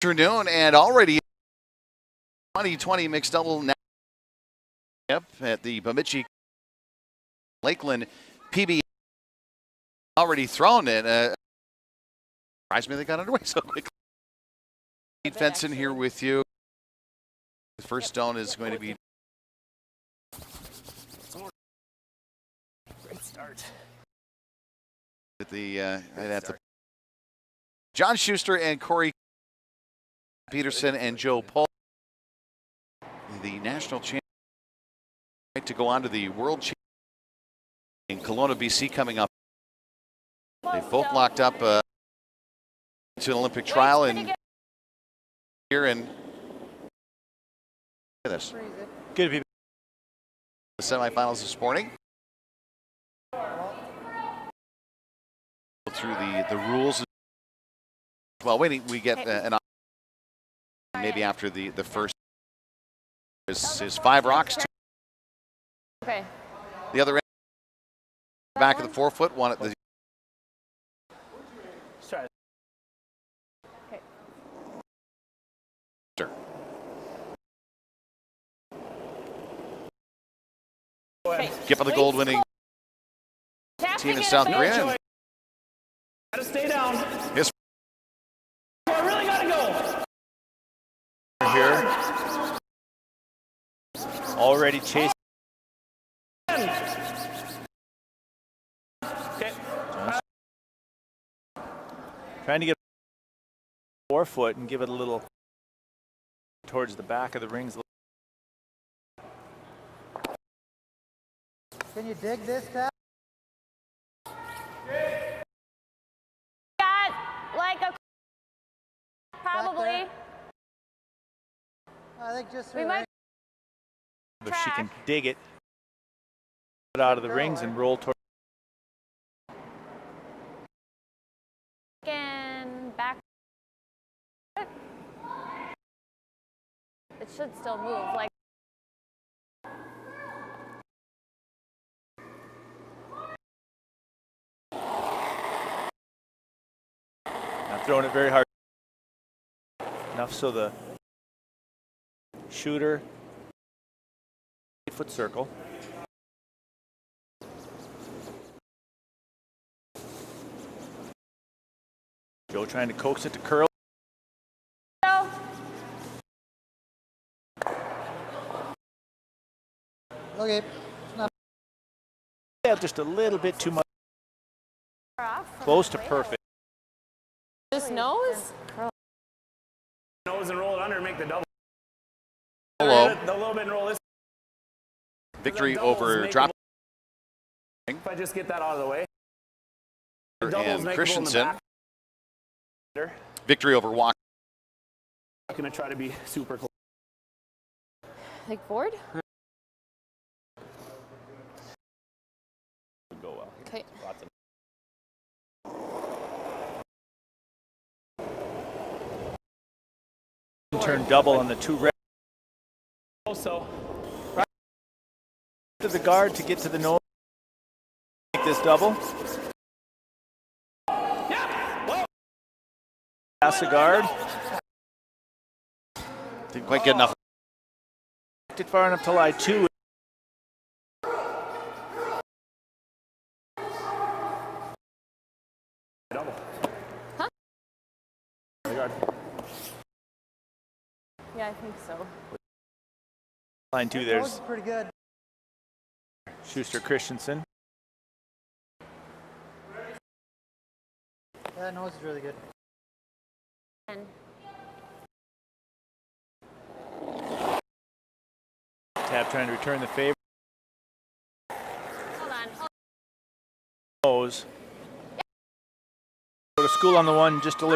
Afternoon, and already 2020 mixed double at the Bemidji Lakeland PB already thrown in. Surprised me they got underway so quickly. Christensen here with you. The first stone is going to be. Great start. At the right at the John Shuster and Corey Peterson and Joe Polo, the national champion, to go on to the world championship in Kelowna, BC coming up. They've both locked up to an Olympic trial in here, and look at this. Good to be The semifinals this morning. Through the rules. Well, waiting, we get an maybe after the first is 5 rocks. Okay. The other end, back of the 4 foot, one at the. Okay. Skip on the gold winning team in South Korea. Gotta stay down. Yes. I really gotta go. Here. Already chasing. Okay. Trying to get 4 foot and give it a little towards the back of the rings. Can you dig this, Tab? Got like a probably. I think just We might. If she can dig it out of the rings and roll towards. And back. It should still move like. Not throwing it very hard. Enough so the shooter 8-foot circle. Joe trying to coax it to curl. Okay. Yeah, just a little bit too much. Close to perfect. This nose? Nose and roll it under and make the double. Polo. A little bit and roll this. Victory over drop. If I just get that out of the way. And Christensen. Victory over Walker. I'm gonna try to be super close. Like board? Go well. Okay. Lots of turn double on the 2 red. Also, Right to the guard to get to the nose. Make this double. yeah. Pass the guard. Didn't quite get enough. It far enough to lie 2. Double. Huh? The guard. Yeah, I think so. Line 2, That there's was pretty good. Shuster Christensen. That nose is really good. And Tab trying to return the favor. hold on. Nose. Go to school on the 1 just a little.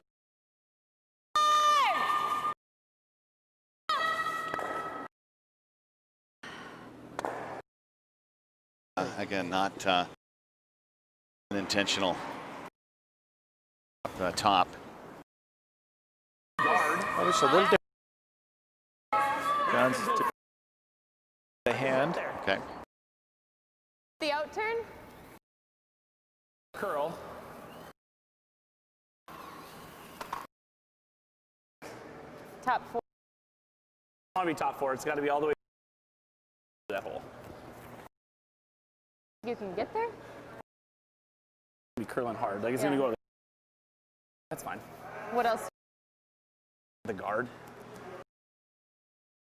Again, not unintentional. Top. Oh, just a little different. John's the hand. Okay. The out turn? Curl. top 4. I want to be top 4. It's got to be all the way to that hole. You can get there? Be curling hard. Like it's Yeah. going to go to the... That's fine. What else? The guard.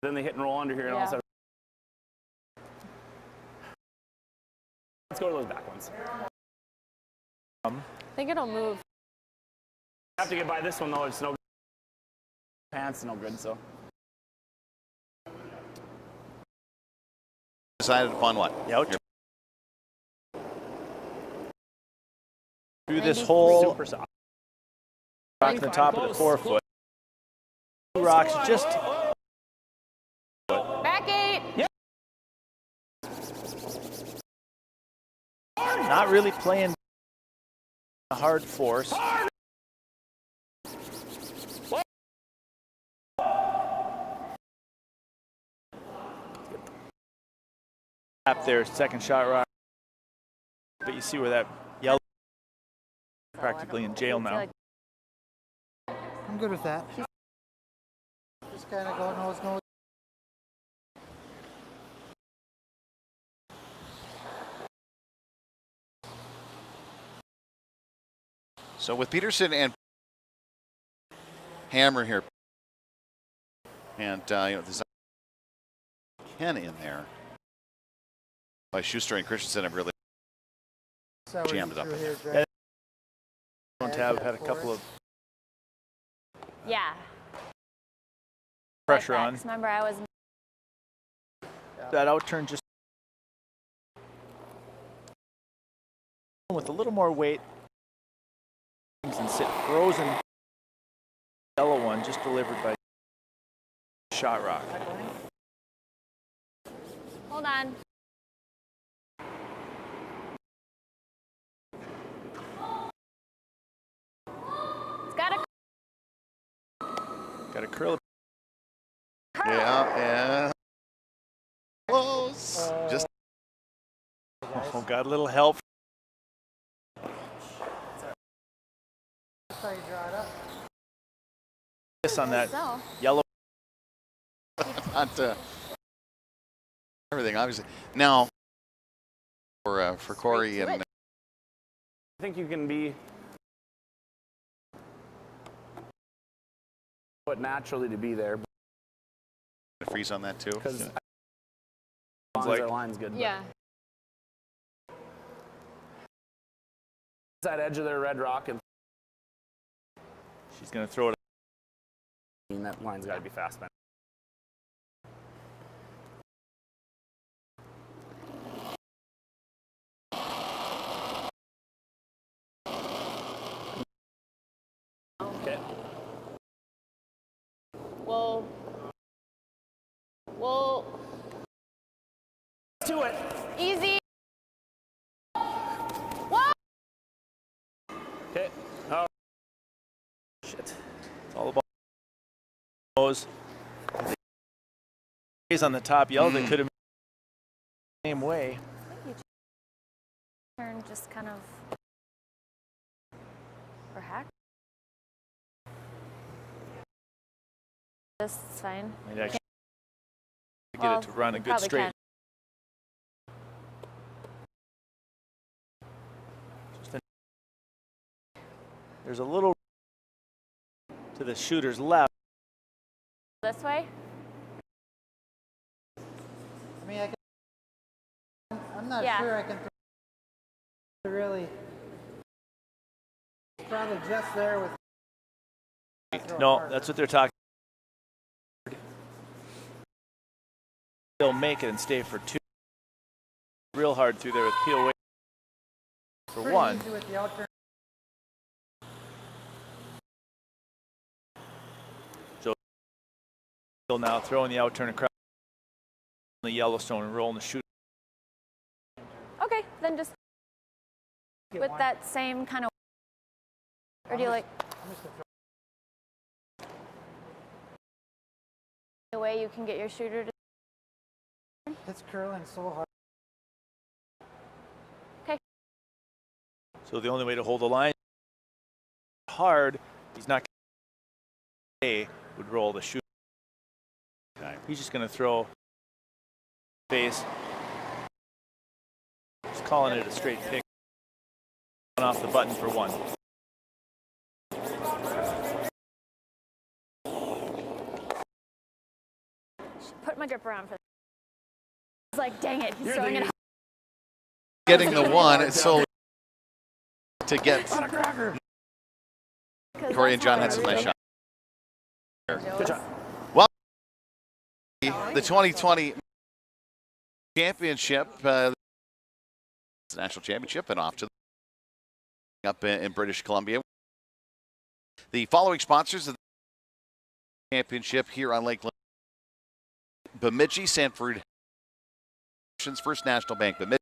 Then they hit and roll under here and all of a Yeah. sudden. Let's go to those back ones. I think it'll move. I have to get by this one though. It's no pants, no good. So Decided upon what? The out through this 93. hole, super soft. rock in the top of the 4 foot. 2 rocks just Back 8. not really playing a hard force. Tap there, second shot rock. But you see where that yellow practically in jail now. I'm good with that. Just kind of go nose, nose. So with Peterson and Hammer here, and you know, there's Ken in there. By Shuster and Christensen have really So jammed it up in there. Here, Don't have had a couple of Yeah. pressure Like that, on. 'cause remember, I was. That out turn just with a little more weight and sit frozen. Yellow one just delivered by shot rock. Hold on. It's got a Got a curl. Yeah. Close. Just Oh, got a little help. That's how you draw it up. This on that so. yellow. not everything, obviously. Now, for Corey Straight to and it. I think you can be but naturally to be there freeze on that too. because Yeah. their line's good. but Yeah. that edge of their red rock and She's gonna throw it. that line's got to be fast, man. Okay. Well. To it. Easy. Whoa. Okay. Oh, Shit. It's all about nose. He's on the top yellow. They could have the same way. Turn just kind of. Or hack. This is fine. Might actually get Well, it to run a you good probably straight. can. There's a little to the shooter's left. This way? I mean, I'm not Yeah. sure I can really. Probably just there with. No, that's what they're talking. They'll make it and stay for 2. Real hard through there with peel away for pretty 1. easy with the out turn. Now throwing the out turn across the Yellowstone and rolling the shooter. Okay, then just with that same kind of. Or do you like the way you can get your shooter to. It's curling so hard. Okay. So the only way to hold the line hard, he's not going to would roll the shooter. Okay. He's just going to throw base. Just calling it a straight pick. Off the button for 1. Put my grip around for. It's like, dang it, he's throwing it. Getting the 1, it's so to get. Corey and John had some nice shots. Good shot. Well, the 2020 championship, national championship, and off to up in British Columbia. The following sponsors of the championship here on Lake Bemidji, Sanford, First National Bank, Bemidji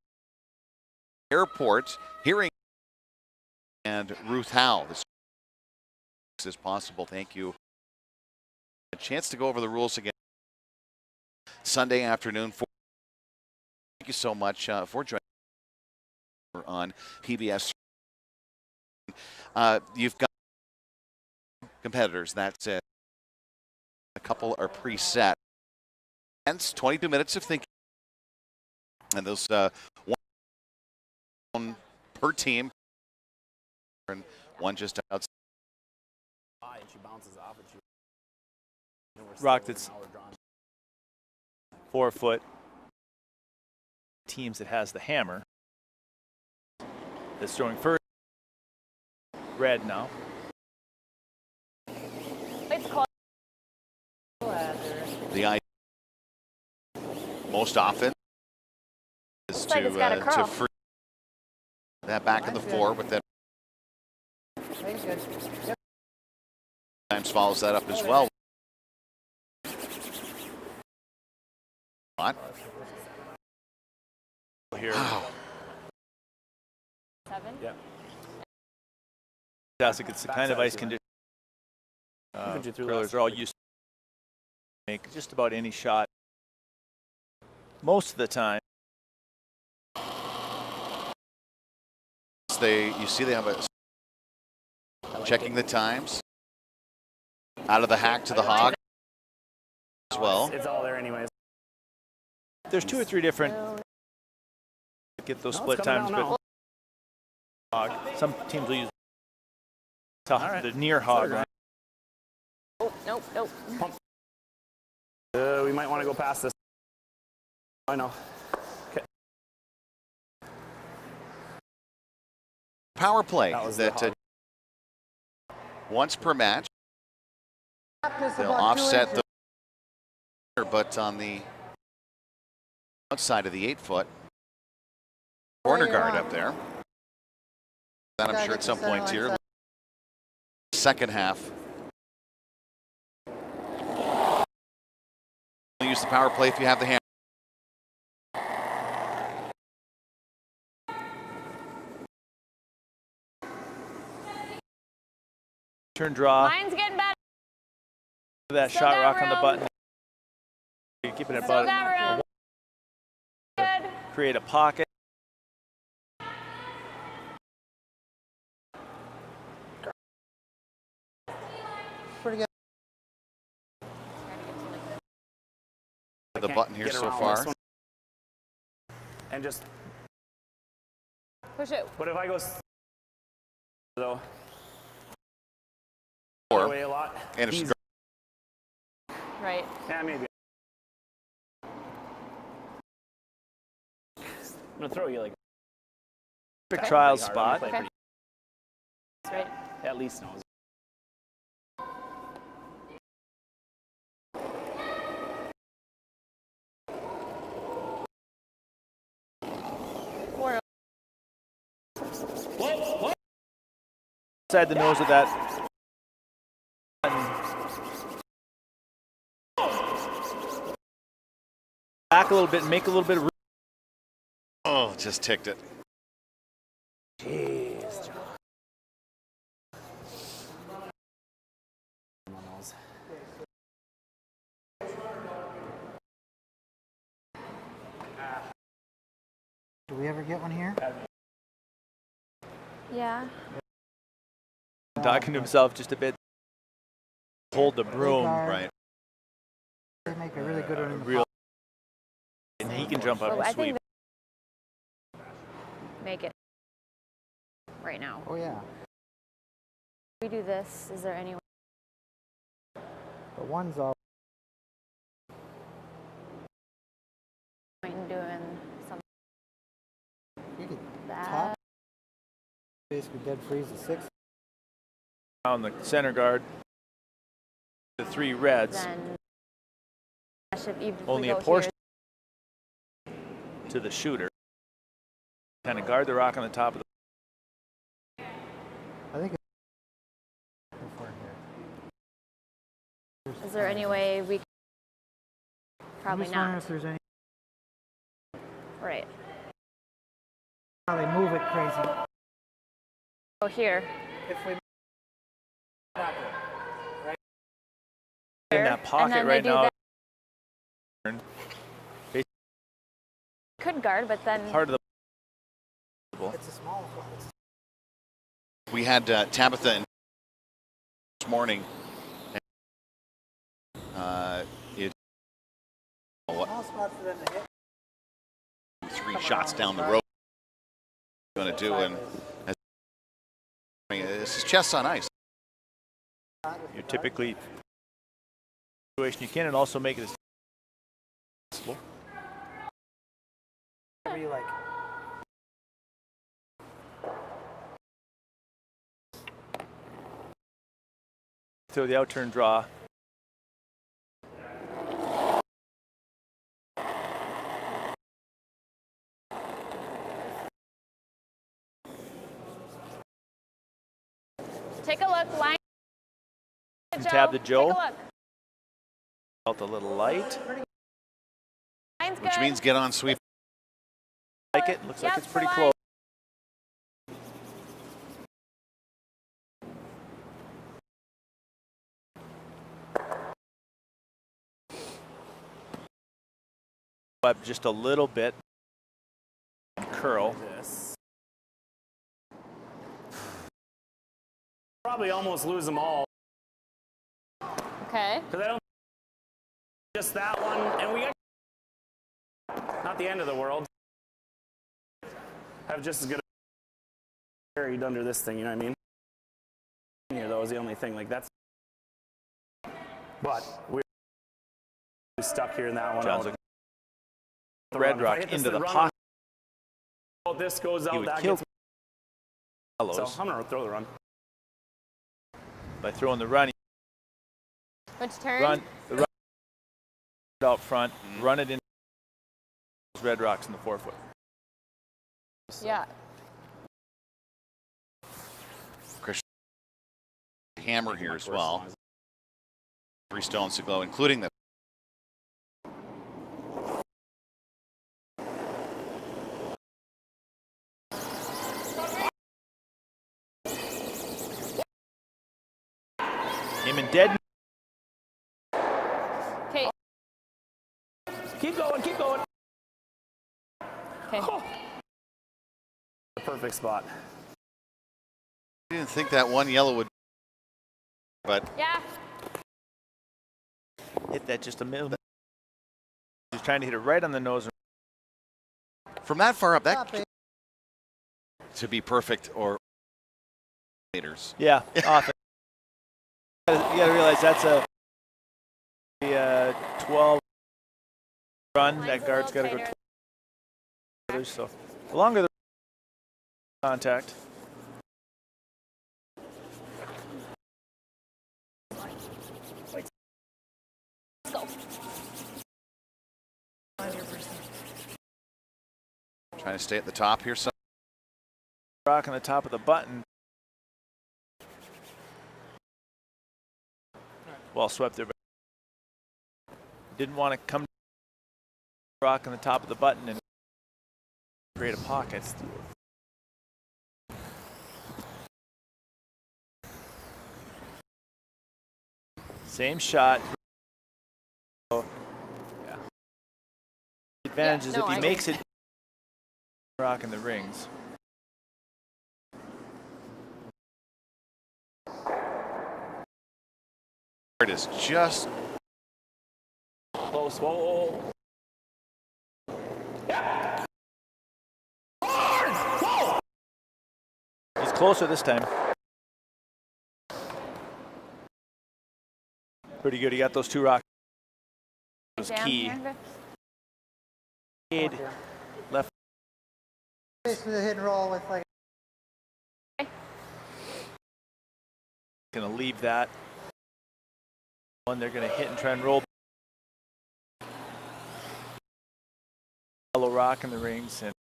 Airport, Hearing, and Ruth Howe. This is possible. Thank you. A chance to go over the rules again Sunday afternoon. Thank you so much for joining on PBS. You've got competitors. That's it. A couple are preset. Hence, 22 minutes of thinking. And those one per team. And one just outside. Rock that's 4 foot. Teams that has the hammer. That's throwing first. Red now. It's called. The idea most often is like it's got a curl. to free that back in the floor with that. Times follows that up as well. Here. Wow. 7. Yeah. Fantastic. It's the kind of ice condition curlers are all used to make just about any shot. Most of the time. You see they have a checking the times out of the hack to the hog as well. It's all there anyways. There's 2 or 3 different get those split times, but hog. Some teams will use the near hog. Oh, nope, nope. We might want to go past this. I know. Okay. Power play That was that once per match. They'll offset the but on the outside of the 8 foot corner guard up there. That I'm sure at some point here. Second half. Use the power play if you have the hammer. Turn draw. Mine's getting better. That Still shot got rock on room. the button. You're keeping it Still about got room. Good. create a pocket. Pretty good. The button here Get so around far. this one. And just. Push it. What if I go though? Or, Away a lot. and if Easy. Right. Yeah, maybe. I'm gonna throw you like. Perfect trial Pretty hard. spot. Play Okay. pretty- That's right. At least knows. Inside the nose of that. Back a little bit, make a little bit of room. Oh, just ticked it. Jeez, John. Do we ever get one here? Yeah. Talking to himself just a bit. Hold the broom. Guard. Right. They make a really good one in the real, and he can jump up But and I sweep. think make it right now. Oh yeah. We do this. Is there any way? But one's all. Point in doing something You could that. top. Basically dead freeze the 6. On the center guard, the 3 reds, Then if we only go a portion here, to the shooter. Kind of guard the rock on the top of the. I think it's is there any way we? Probably I'm just wondering not. if there's any. Right. How they move it crazy. Oh, here. If we. In that And pocket then right they do now. that. Could guard, but then Part of the. It's a small one. We had Tabitha in this morning. It Small spot for them to hit. 3 shots down the road. Going to do, and this is chess on ice. You're typically situation you can, and also make it as possible. Whatever you like. Throw the out-turn draw. take a look. Line. And tab to Joe. Take a look. Felt a little light. Line's Which good. means get on sweep. Like it. Looks like Yep, it's pretty for close. line. Up just a little bit. Curl. Probably almost lose them all. Okay. Because I don't just that one, and we got not the end of the world. Have just as good buried under this thing, you know what I mean? Here, though, is the only thing. Like that's. But we're stuck here in that one. John's out. a red If I rock hit this into the run, pocket. This goes out. He would That kill gets. Fellows So I'm gonna throw the run. by throwing the run. Which turn? Run the run out front. Run it in those red rocks in the 4-foot. Yeah. Christian hammer here as well. 3 stones to go, including the. Him and dead. Okay. Keep going. Keep going. Okay. The perfect spot. I didn't think that one yellow would, but Yeah. Hit that just a minute. He's trying to hit it right on the nose. from that far up, that to be perfect or haters. Yeah, off it. You gotta realize that's a 12 run. Line's That a guard's little got to go tighter. 12. So the longer the contact. Let's go. Trying to stay at the top here. So Rock on the top of the button. Well swept there, but didn't want to come rock on the top of the button and create a pocket. Same shot. Oh, yeah. The advantage is no, if he I makes it rock in the rings. it is just Close. Whoa. Yeah. Whoa. He's closer this time. Pretty good. He got those 2 rocks. It was Down key. here. Left. Basically, the hit and roll with like. Going to leave that. One they're going to hit and try and roll. Yellow rock in the rings, and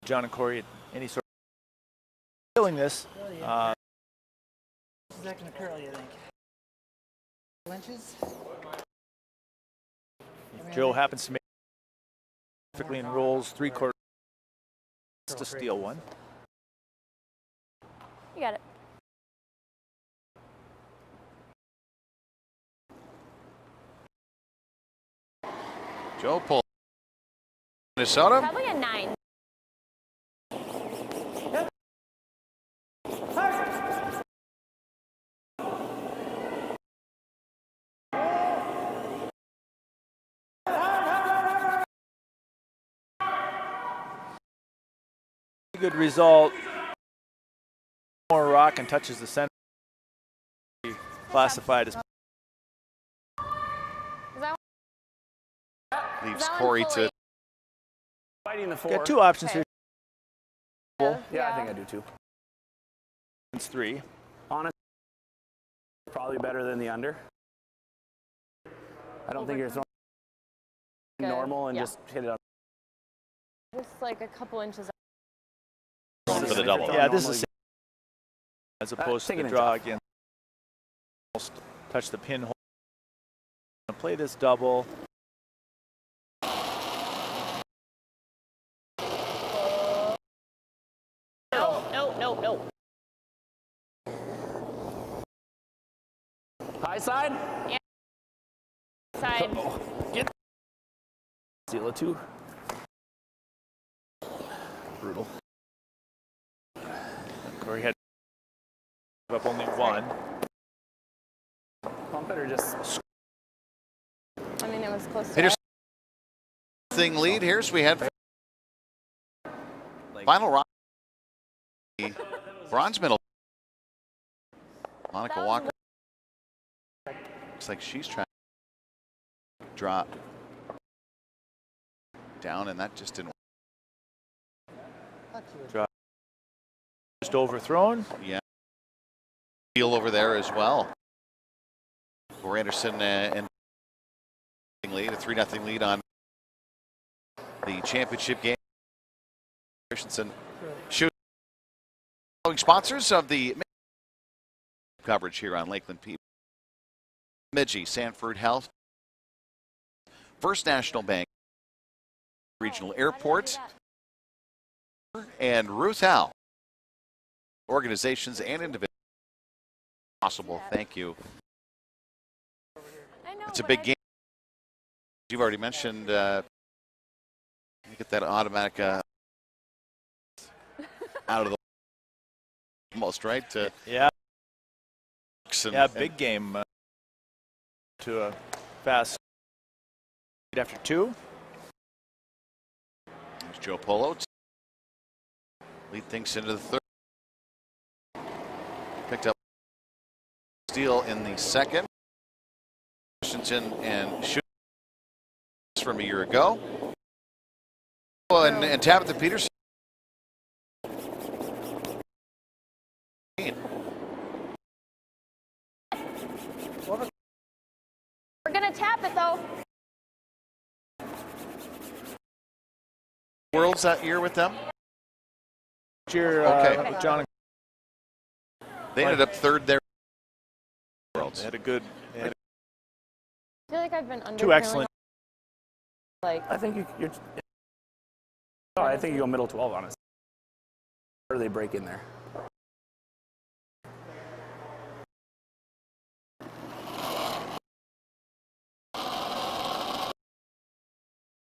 John and Corey at any sort of killing this. Is that going to curl, you think? Inches? If Joe happens to make perfectly and rolls 3/4 to steal one. You got it. Joe Polo, Minnesota. Probably a 9. Good result. More rock and touches the center. Classified as Is that Leaves that one Corey fully- to Fighting the 4. got 2 options Okay. here. Yeah, I think I do too. It's 3. Honestly, probably better than the under. I don't think you're throwing Good. normal and Yeah. just hit it up. Just like a couple inches. going for the double. Yeah, this is as opposed to taking the it draw off. again. Almost touch the pinhole. Play this double. No. High side. Side. Get. Steal it 2. Brutal. Corey had up only 1. Pump it or just. I mean, it was close to Peterson thing lead here. So we had final rock. The bronze medal. Monica Walker. Looks like she's trying to drop down, and that just didn't. Drop. Just overthrown. Yeah. Deal over there as well. For Anderson and lead, a 3-0 lead on the championship game. Christensen shooting. Sponsors of the coverage here on Lakeland P. Bemidji, Sanford Health, First National Bank, Regional Airport, and Ruth Howe. Organizations and individuals. Possible. Thank you. I know, It's a but big I- game. You've already mentioned you get that automatic out of the almost right to Yeah. and, Yeah, big game to a fast lead after 2. There's Joe Polo. Lead things into the third. Picked up steal in the second. Christensen and shoot from a year ago. Oh, and Tabitha Peterson. We're gonna tap it though. Worlds that year with them. Year, Okay. John. They ended up third there. Worlds. They had a good. They had I feel like I've been under. 2 excellent. Like I think you're. Oh, I think you go middle 12 on it. Or they break in there.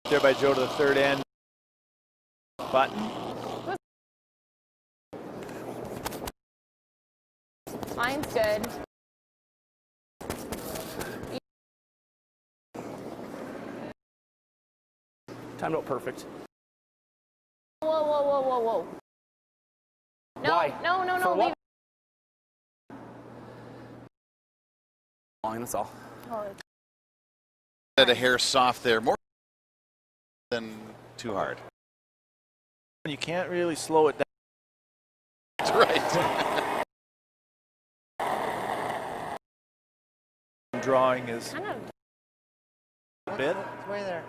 There by Joe to the third end. Button. mine's good. Timed out perfect. Whoa, whoa, whoa, whoa, whoa. No, Why? no, no, For no. what? Leave. That's all. Oh, A hair soft there, more than too hard. You can't really slow it down. That's right. Drawing is kind of. a bit. It's way there.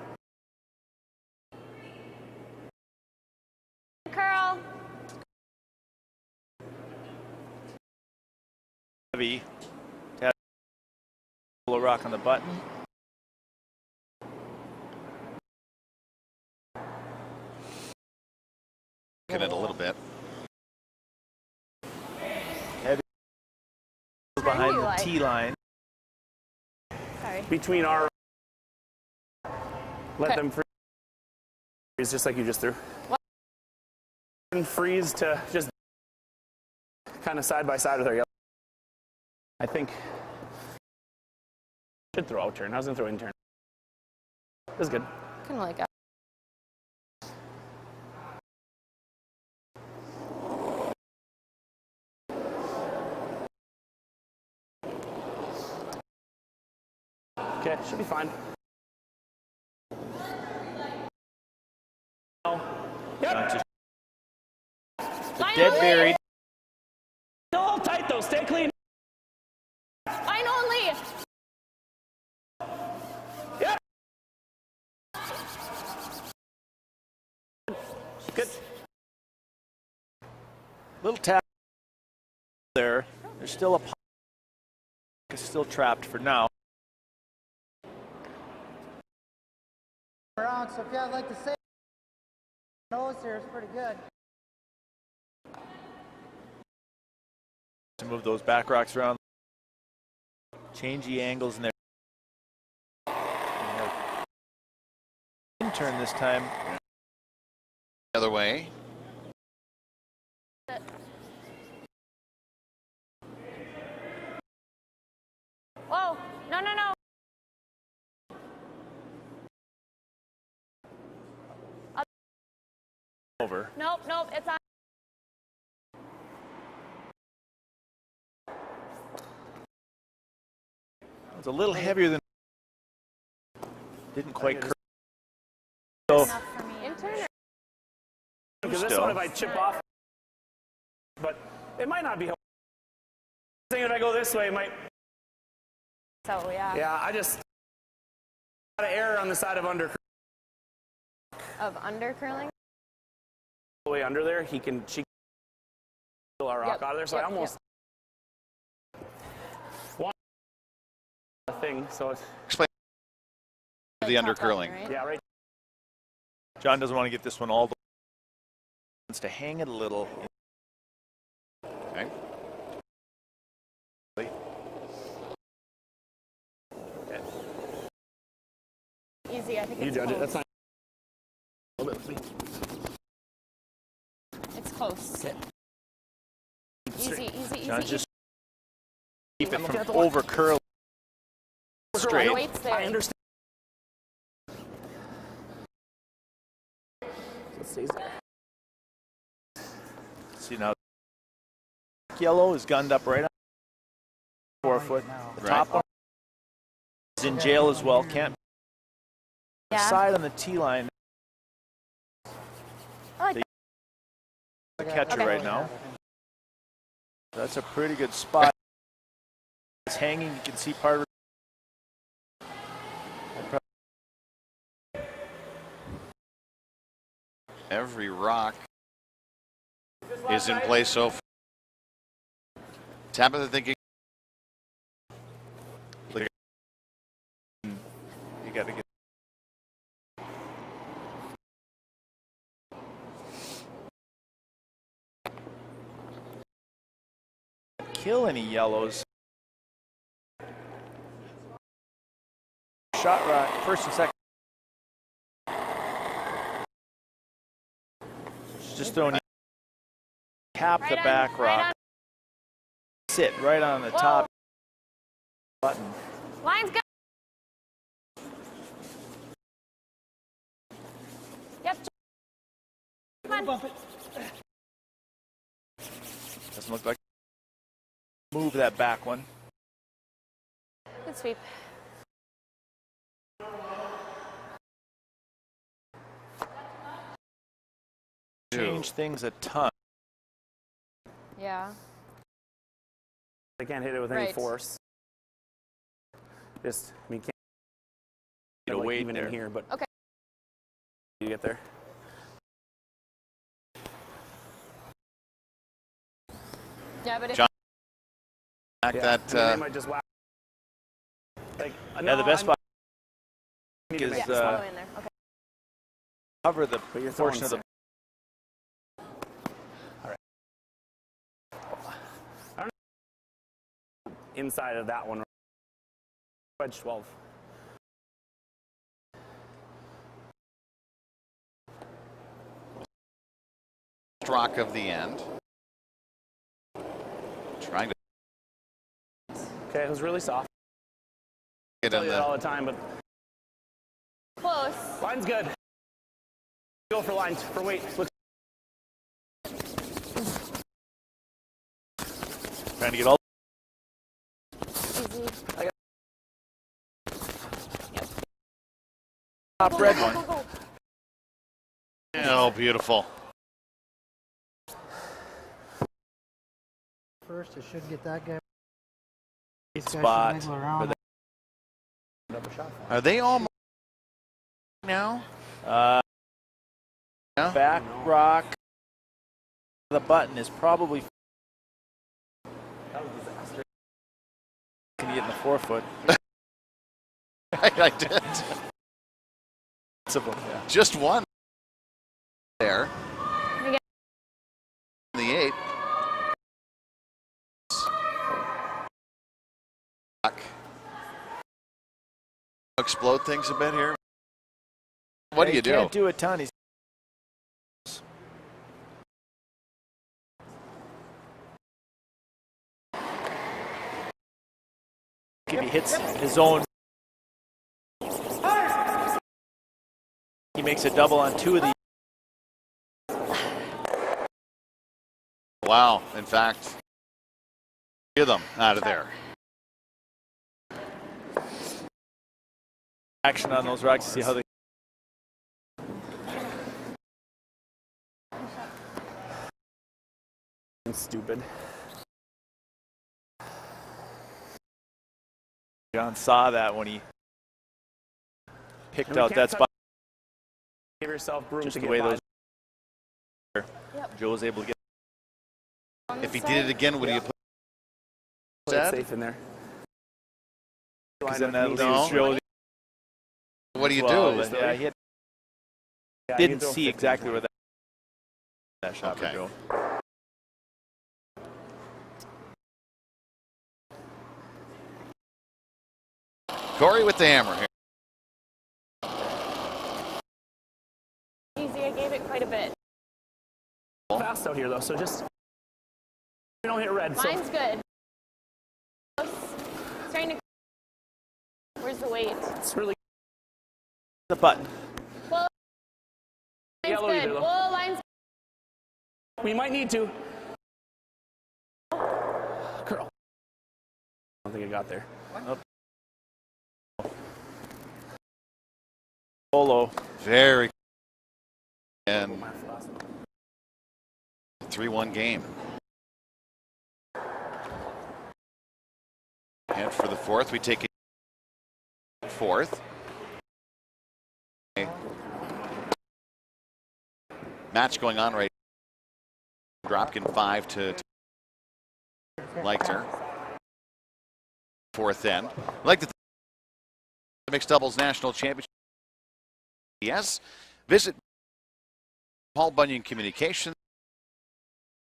Curl. Heavy. To have a little rock on the button. Looking at it a little bit. Heavy behind the like? tee line. Sorry. Between our. Let Okay. them freeze just like you just threw. What? And freeze to just kind of side by side with our yellow. I think. Should throw out turn. I was going to throw in turn. This is good. Kind of like a. Okay, should be fine. Yep. Not just Line dead only. buried. Still hold tight though. Stay clean. Line only. Yep. Good. Little tap there. There's still a puck. It's still trapped for now. Around, so if you would like to say nose here, it's pretty good. To move those back rocks around. Change the angles in there. Turn this time. The other way. Whoa. No, no, no. Over. Nope, nope. It's on. It's a little heavier than. Didn't quite curve. So Enough for me. In turn. Because this Still. one, if I chip off, but it might not be helpful. If I go this way, it might. So yeah. Yeah, I just got an error on the side of under. Of under curling. The way under there, she can pull our rock Yep, out of there. So yep, I almost want a thing. So it's Explain the Top undercurling. line, right? yeah, right. John doesn't want to get this one all the way. Wants to hang it a little. Okay. Easy. I think You it's judge close. it. That's fine. A little bit with me. It's close. Okay. Easy, easy, John easy. just keep it I'm looking at from the line. over curling. Straight. The weight's there. I understand. So it stays there. See now, yellow is gunned up right on 4 foot. The Right. top one is in jail as well. Can't Yeah. side on the tee line. I like The catcher Okay. right now. That's a pretty good spot. It's hanging. You can see part of it. Every rock is in place so far. Tabitha thinking. You got to get. Kill any yellows. Shot rock, first and second. Just throwing. Cap the back rock. Sit right on the top button. Line's good. on. Doesn't look like. Move that back one. Good sweep. Change things a ton. Yeah. They can't hit it with any Right. force. Just, I mean, can't Get like away even there. in here, but Okay. you get there. Yeah, but if John- Back Yeah. that. I mean, they might just whack. Like, Yeah, the best spot need to is make yeah, this follow uh, in there. Okay. cover the But you're portion of throwing the. inside of that one. Wedge 12. Rock of the end. Trying to Okay, it was really soft. I get tell in you that all the. the time, but Close. line's good. Go for lines, for weight. Look. Trying to get all. Easy. Top red one. Go, go, go. Oh, beautiful. First, it should get that guy. This guy should Spot wiggle for around. Are they all now? Yeah. Back No. rock. The button is probably. That was a disaster. Can you get in the forefoot? I did. Yeah. Just one there. Again. The 8. Explode things a bit here. What do you do? Can't do a ton. He's if he hits his own, he makes a double on 2 of the. Wow. In fact, get them out of there. Action on those rocks to see how they. Stupid. John saw that when he picked And we out can't that touch- spot. Give yourself room Just to the get way by. those. Yep. Joe was able to get. On If he this did it side. again, would he have Play it said? safe in there. Because Line then with that me. leaves Joe. What do you well, do? but yeah, he Yeah, you didn't throw see 15, exactly 20. where that shot Okay. would go. Corey with the hammer here. Easy. I gave it quite a bit. Fast out here though, so just we don't hit red. So Line's good. Close. Starting to. Where's the weight? it's really The button. Whoa. Line's Yellow good. either, though. Whoa, line's we might need to. Curl. I don't think it got there. Polo. Very. And 3-1 game. And for the 4th, we take it 4th. Match going on right. Dropkin 5 to Leiter. 4th end. I'd like to thank the Mixed Doubles National Championship. Yes. Visit Paul Bunyan Communications,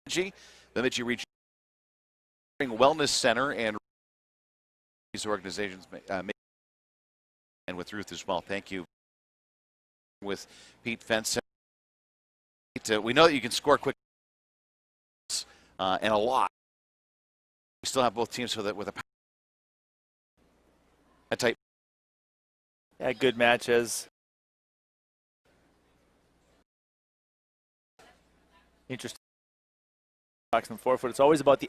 the Bemidji Region Wellness Center, and these organizations and with Ruth as well. Thank you. With Pete Fenson. We know that you can score quick and a lot. We still have both teams with a tight. Yeah, good match as Interesting. Rocks in the 4 foot. It's always about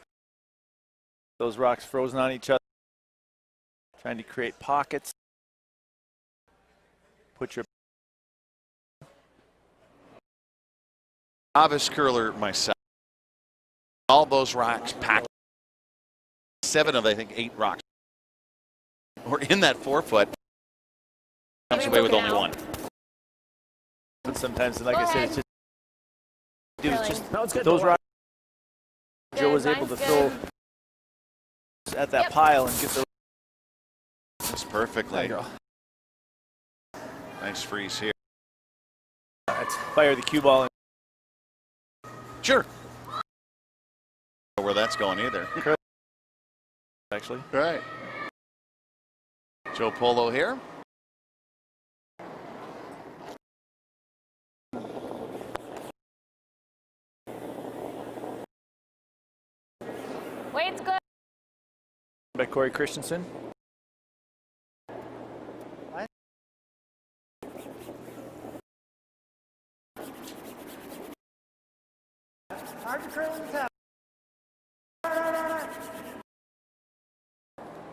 those rocks frozen on each other. Trying to create pockets. Put your novice curler myself. All those rocks packed. 7 of, I think, 8 rocks. We're in that 4 foot. Comes away with only 1. But sometimes, like I said, it's just, dude, it's just No, it's good. those rocks. Good, Joe was able to mine's throw good. at that pile and get those. That's perfectly. There you go. Nice freeze here. Let's fire the cue ball. Sure. Where that's going either. Actually. Right. Joe Polo here. Weight's good. By Corey Christensen. Hard to curl in the top.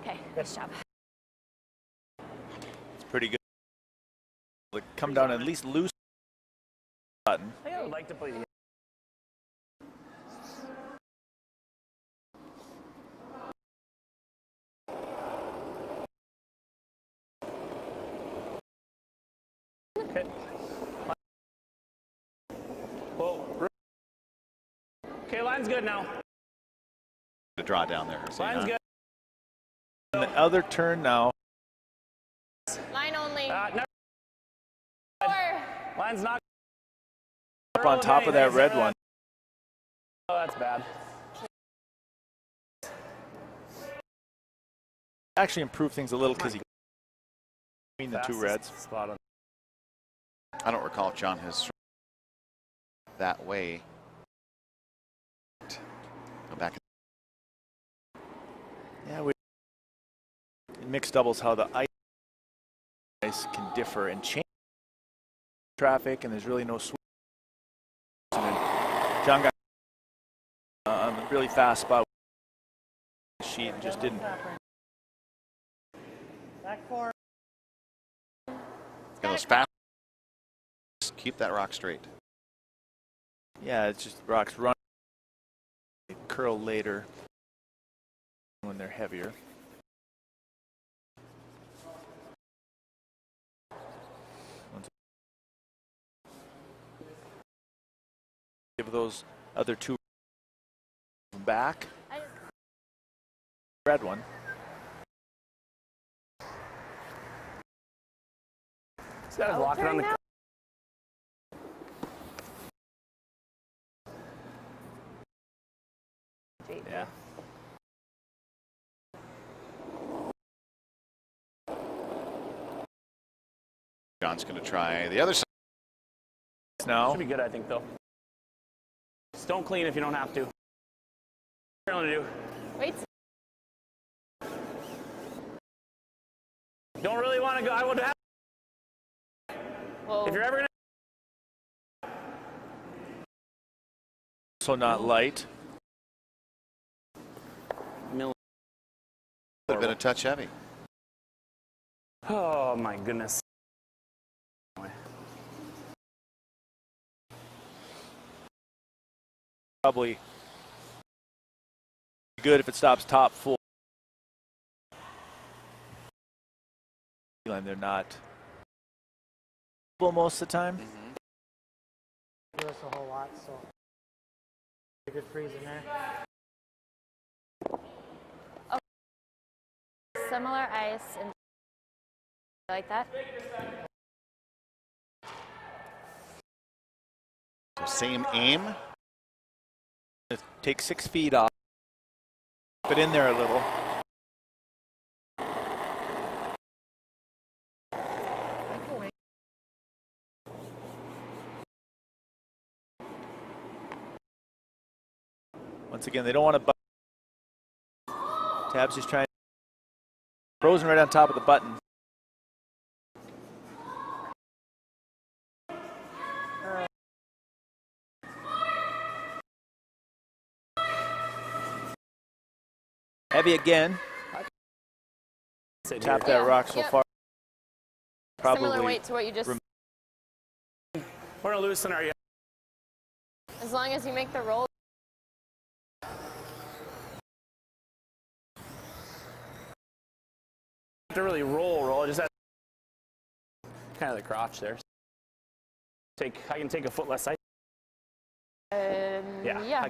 Okay, nice job. It's pretty good. Come down and at least loose button. I think I would like to play the Okay. Whoa. Okay, line's good now. To draw down there. Line's good. And the other turn now. Line only. Never. 4. Line's not. Up on top of that red one. Oh, that's bad. Actually improved things a little because he between the 2 reds. Spot on. I don't recall if John has that way. Go back. Yeah, in mixed doubles, how the ice can differ and change traffic, and there's really no switch. And then John got on a really fast spot. Sheet and just didn't. Back 4. Get those fast. Keep that rock straight. Yeah, it's just rocks run. They curl later when they're heavier. Give those other 2 back. Red one. Instead of locking on the. Yeah. John's going to try the other side. Now. Should be good, I think, though. Just don't clean if you don't have to. What you're going to do. Wait. Don't really want to go. I would have. Whoa. If you're ever going to. So not light. Would have been a touch heavy. Oh, my goodness. Probably good if it stops top full. And they're not full most of the time. Do us a whole lot, so a good freeze in there. Similar ice and like that. So same aim. Take 6 feet off. Put it in there a little. Once again, they don't want to. Tabs just trying. Frozen right on top of the button. heavy again. Tap that rock so far. Probably similar weight to what you just. We're gonna loosen our. As long as you make the roll. To really roll. Just have kind of the crotch there. I can take a foot less ice. Yeah.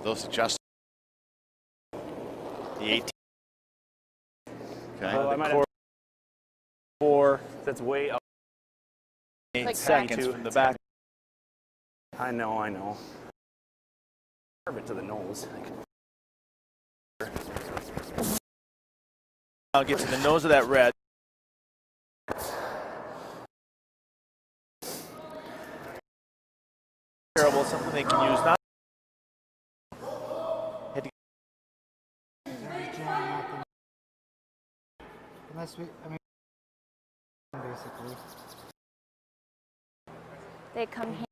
Those adjustments. The 18. Okay. I might have 4. That's way up. 8 Like seconds from the back. I know. Curve it to the nose. I'll get to the nose of that red. Terrible, something they can use. Not Unless basically. They come here,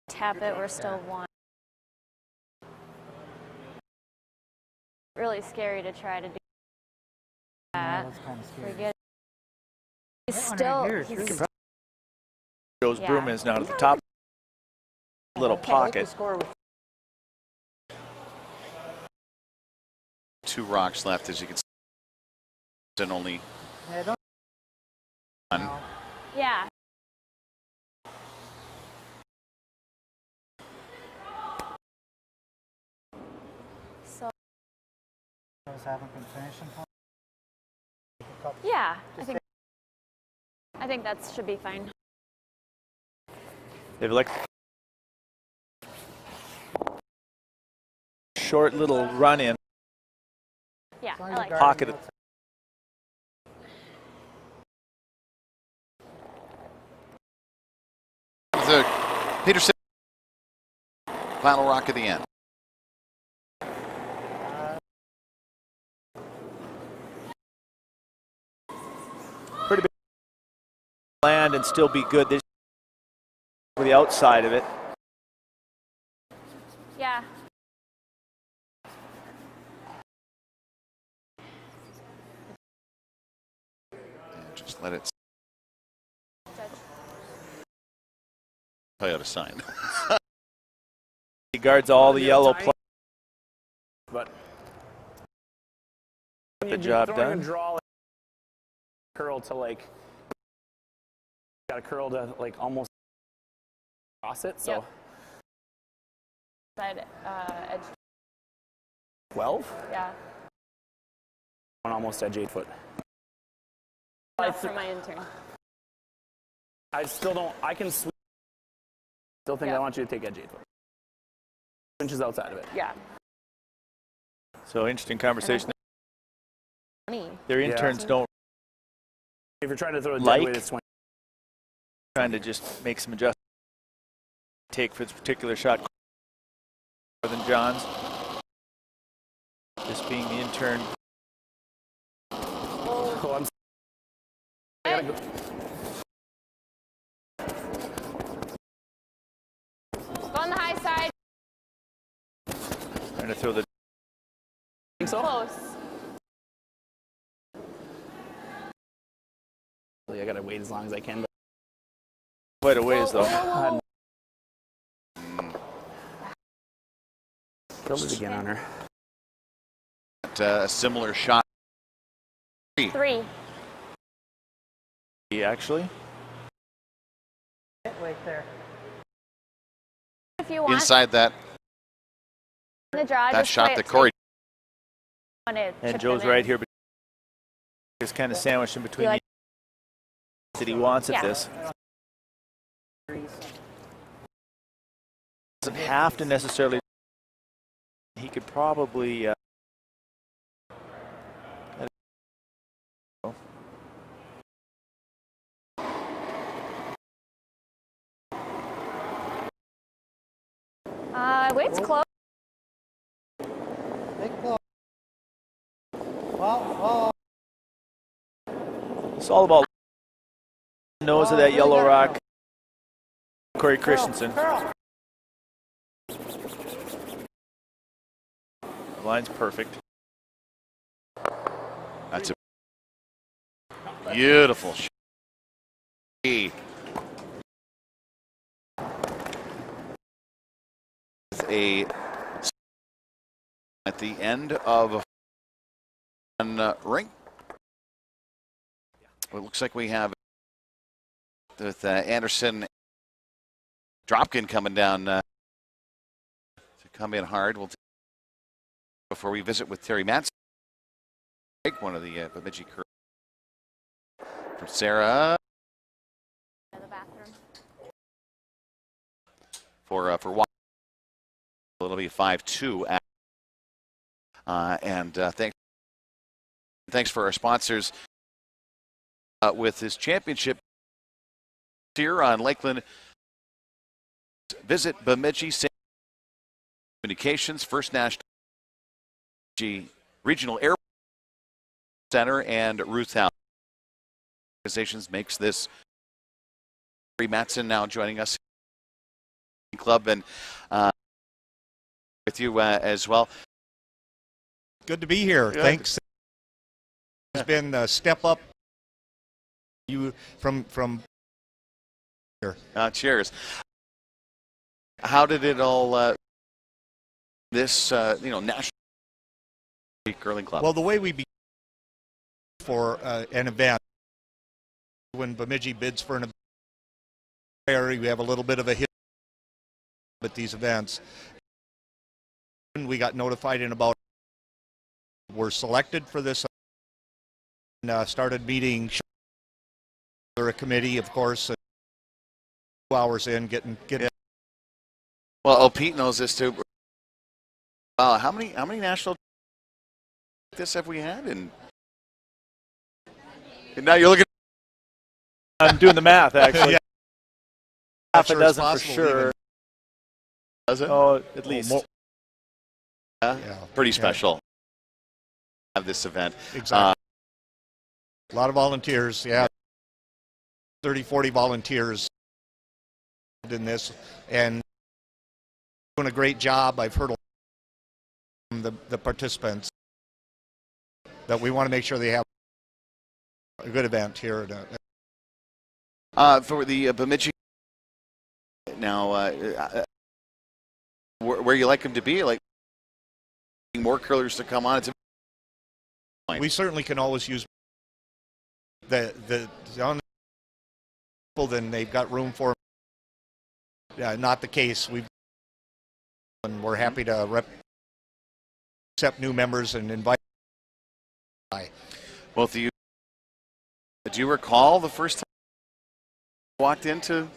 tap it, we're still one. Really scary to try to do that. That's kind of scary. Forget. He's That one still. right here is He's, pretty- Joe's Yeah. broom is now to the top. Little pocket. 2 rocks left, as you can see. And only Yeah, don't. one. No. yeah. So Those haven't been finishing. yeah, I think that should be fine. They've like short little run in Yeah, As long I as like you're that. pocket. guarding The Peterson final rock at the end. Pretty big land and still be good. This for the outside of it. Yeah. And just let it. Toyota sign. He guards all the yellow play. But The job done. Draw like, curl to like. Got a curl to like almost cross it. So. Yep. Side edge. 12. Yeah. On almost edge 8 foot. Enough for my intern. I still don't. I can sweep. Still think Yeah. I want you to take edge 8 foot. Inches outside of it. Yeah. So interesting conversation. Me. Their interns don't If you're trying to throw a dead Like- weight at 20. trying to just make some adjustments. Take for this particular shot more than John's. This being the intern. Oh, I'm. I gotta go. Go on the high side. Trying to throw the Think so? Close. I gotta wait as long as I can. But quite a ways though. Whoa. build it again on her. A similar shot. 3. Actually, right there. If you want Inside that to draw, that just shot play it that Corey. safe. and Joe's right here, but he's kind of sandwiched in between You like- that he wants at Yeah. this. Doesn't have to necessarily. He could probably. Weight's close. Big blow. Well, It's all about Nose of that yellow rock. Corey Christensen. Line's perfect. That's a beautiful shot. With at the end of a ring. It looks like we have with Anderson Dropkin coming down to come in hard. We'll before we visit with Terry Matson, one of the Bemidji crew. For Sarah. The bathroom. For Watt. It'll be 5-2. And thanks for our sponsors with this championship here on Lakeland. Visit Bemidji Communications, First National Regional Air Center, and Ruth House. Organizations makes this. Terry Matson now joining us club and with you as well. Good to be here. Good. Thanks. It's been a step up. You from here. Cheers. How did it all? This national curling club. Well, the way we begin for an event, when Bemidji bids for an event, we have a little bit of a hit at these events. We got notified in about we're selected for this and started meeting a committee, of course, 2 hours in getting. Well, Pete knows this too. Wow, how many national this have we had? And now you're looking. I'm doing the math actually. Yeah. Half a Sure it's dozen for possible sure. even. Does it? Oh, at least. Yeah. Pretty Yeah. special. Have this event. Exactly. A lot of volunteers, yeah. 30, 40 volunteers in this, and doing a great job. I've heard from the participants that we want to make sure they have a good event here. For the Bemidji now, where you like them to be, like more curlers to come on. It's We certainly can always use the young people. Then they've got room for. Yeah, not the case. And we're happy to accept new members and invite. Both of you. Do you recall the first time you walked into?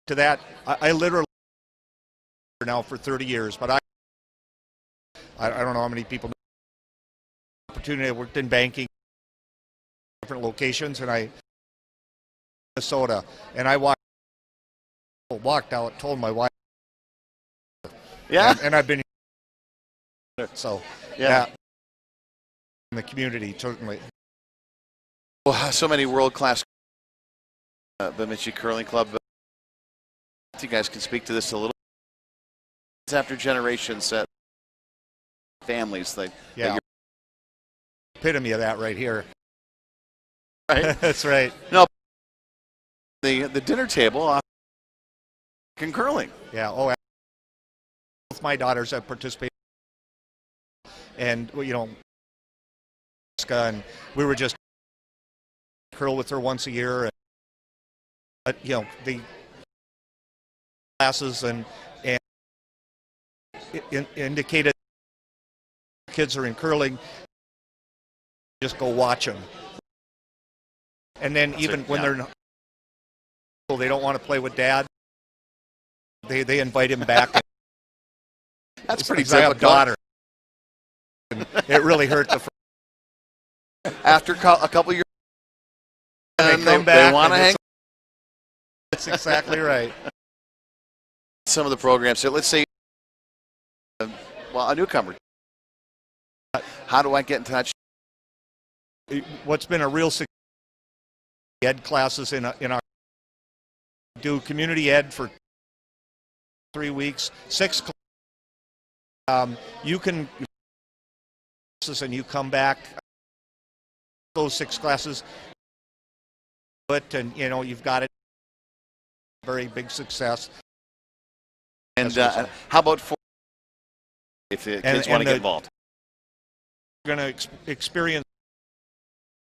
To that, I literally now for 30 years, but I don't know how many people know the opportunity. I worked in banking, different locations, and Minnesota, and I walked out, told my wife. Yeah. And I've been here. So Yeah. In the community, certainly. Well, so many world-class Bemidji Curling Club. You guys can speak to this a little. After generations, families, Yeah. Epitome of that right here. right? That's right. No, the dinner table, in curling. Yeah. Oh, both my daughters have participated, and and we were just curl with her once a year, but the classes and it indicated kids are in curling, just go watch them, and then even when they're they don't want to play with dad, they invite him back. That's pretty I have a typical. daughter. And it really hurt the. After a couple years, And they want to hang. That's exactly right. Some of the programs. So let's say, a newcomer. How do I get in touch? What's been a real success ed classes in our do community ed for 3 weeks, 6 you can and you come back those 6 classes but and you know you've got it very big success. And how about if the kids want to get involved? We're going to experience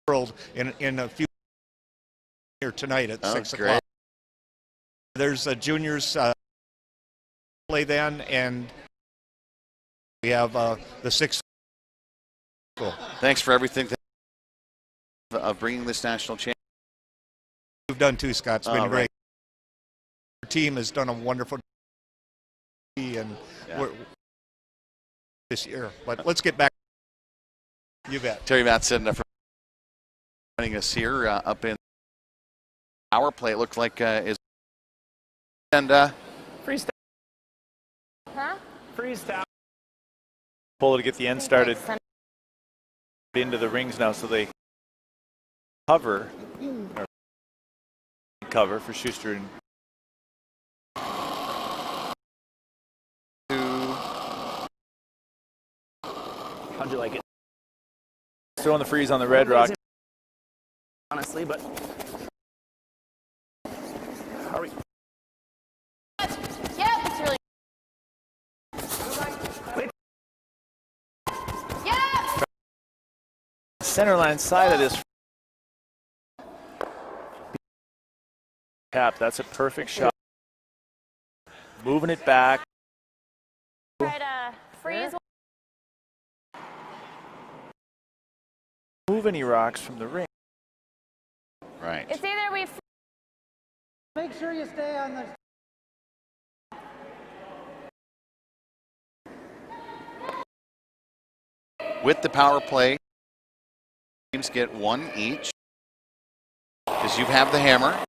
the world in a few here tonight at 6 o'clock. There's a juniors play then, and we have the 6th. Cool. Thanks for everything of bringing this national championship. You've done too, Scott. It's been great. Our team has done a wonderful job and we're this year. But let's get back. You bet. Terry Matson for joining us here up in our play. It looked like is and Freeze down. Huh? Freeze down. Polo to get the end started into the rings now, so they cover for Shuster and How'd you like it? throwing the freeze on the red rock. Honestly, but are we? Yeah, it's really. Yeah. Center line side of this cap. That's a perfect shot. Moving it back. Try to freeze. Move any rocks from the ring. right. It's either we. Make sure you stay on the. With the power play, teams get 1 each because you have the hammer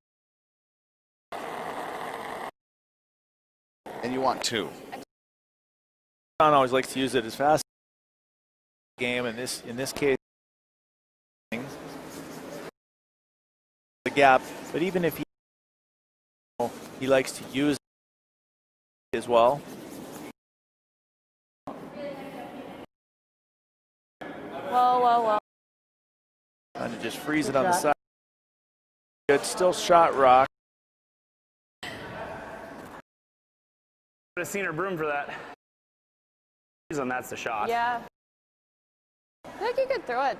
and you want 2. John always likes to use it as fast as game, and in this case, the gap. But even if he likes to use it as well. Whoa. Trying to just freeze it on the side. Good, still shot rock. Would have seen her broom for that. And that's the shot. Yeah. I think you could throw it.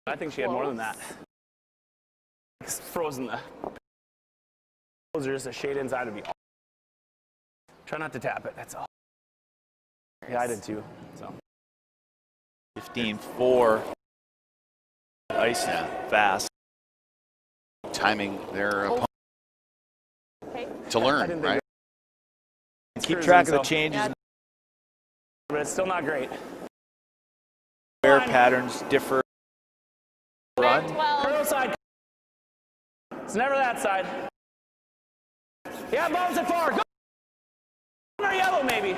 I think she had more than that. It's frozen. Those are just a shade inside of me. Try not to tap it. That's all. Yeah, I did too. So 15-4. Ice fast. Timing their opponent to learn, right? Keep track of the changes. Yeah. But it's still not great. Wear patterns differ. Run. 12. Curl side. It's never that side. Yeah, bounce it far. Go. Or yellow, maybe.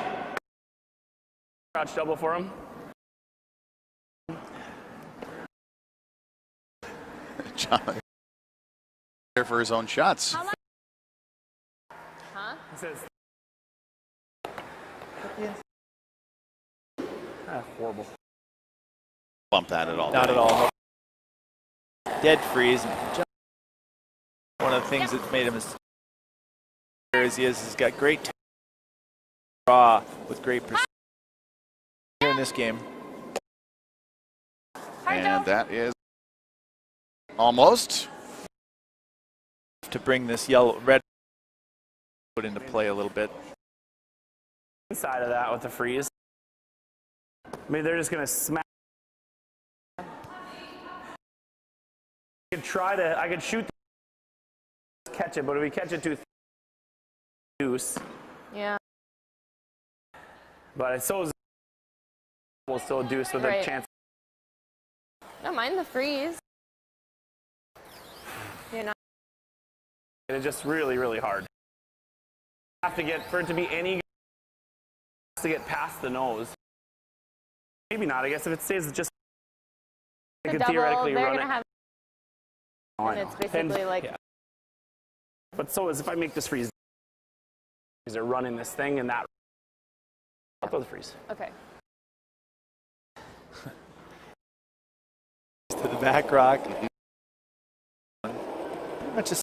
Crouch double for him. John there for his own shots. How much? Huh? He says, horrible. Bump that at all. Not at all. Dead freeze. One of the things that made him as he is, he's got great draw with great precision here in this game. And that is almost To bring this red put into play a little bit. Inside of that with the freeze. I mean, they're just going to smack. I could shoot, catch it, but if we catch it too deuce. Yeah. But it's so we'll still deuce with a chance. Don't mind the freeze. You're not. It's just really, really hard. Have to get for it to be any to get past the nose. Maybe not. I guess if it stays just, I could theoretically they're run gonna it. have. And it's basically like, yeah. But so as if I make this freeze, is they're running this thing and that. I'll throw the freeze. okay. To the back rock. Pretty much just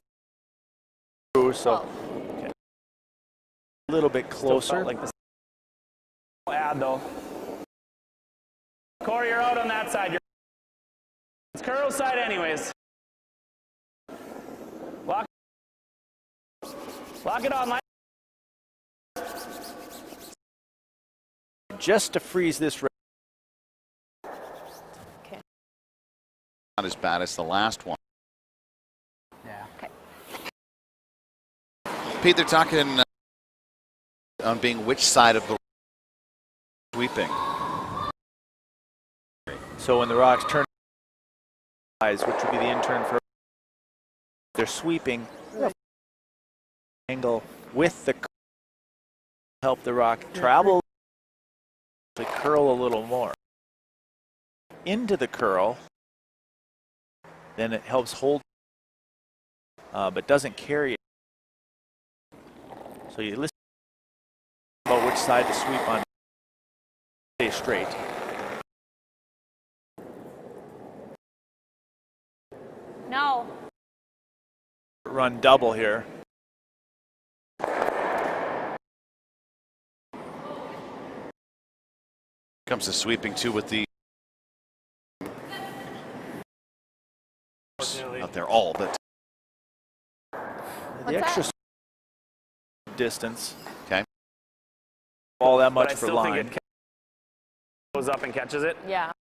through, so Well, okay. A little bit Still closer. felt like this. I'll add though. Corey, you're out on that side. It's curl side anyways. Lock it on. Just to freeze this. okay. Not as bad as the last one. Yeah. Okay. Pete, they're talking on being which side of the sweeping. So when the rocks turn, which would be the in-turn for, they're sweeping angle with the help the rock travel to curl a little more into the curl. Then it helps hold, but doesn't carry it. So you listen about which side to sweep on. Stay straight. No. Run double here. Comes the sweeping too with the out there all but The extra that? distance. Okay. All that But much I for still line. think it goes up and catches it. Yeah.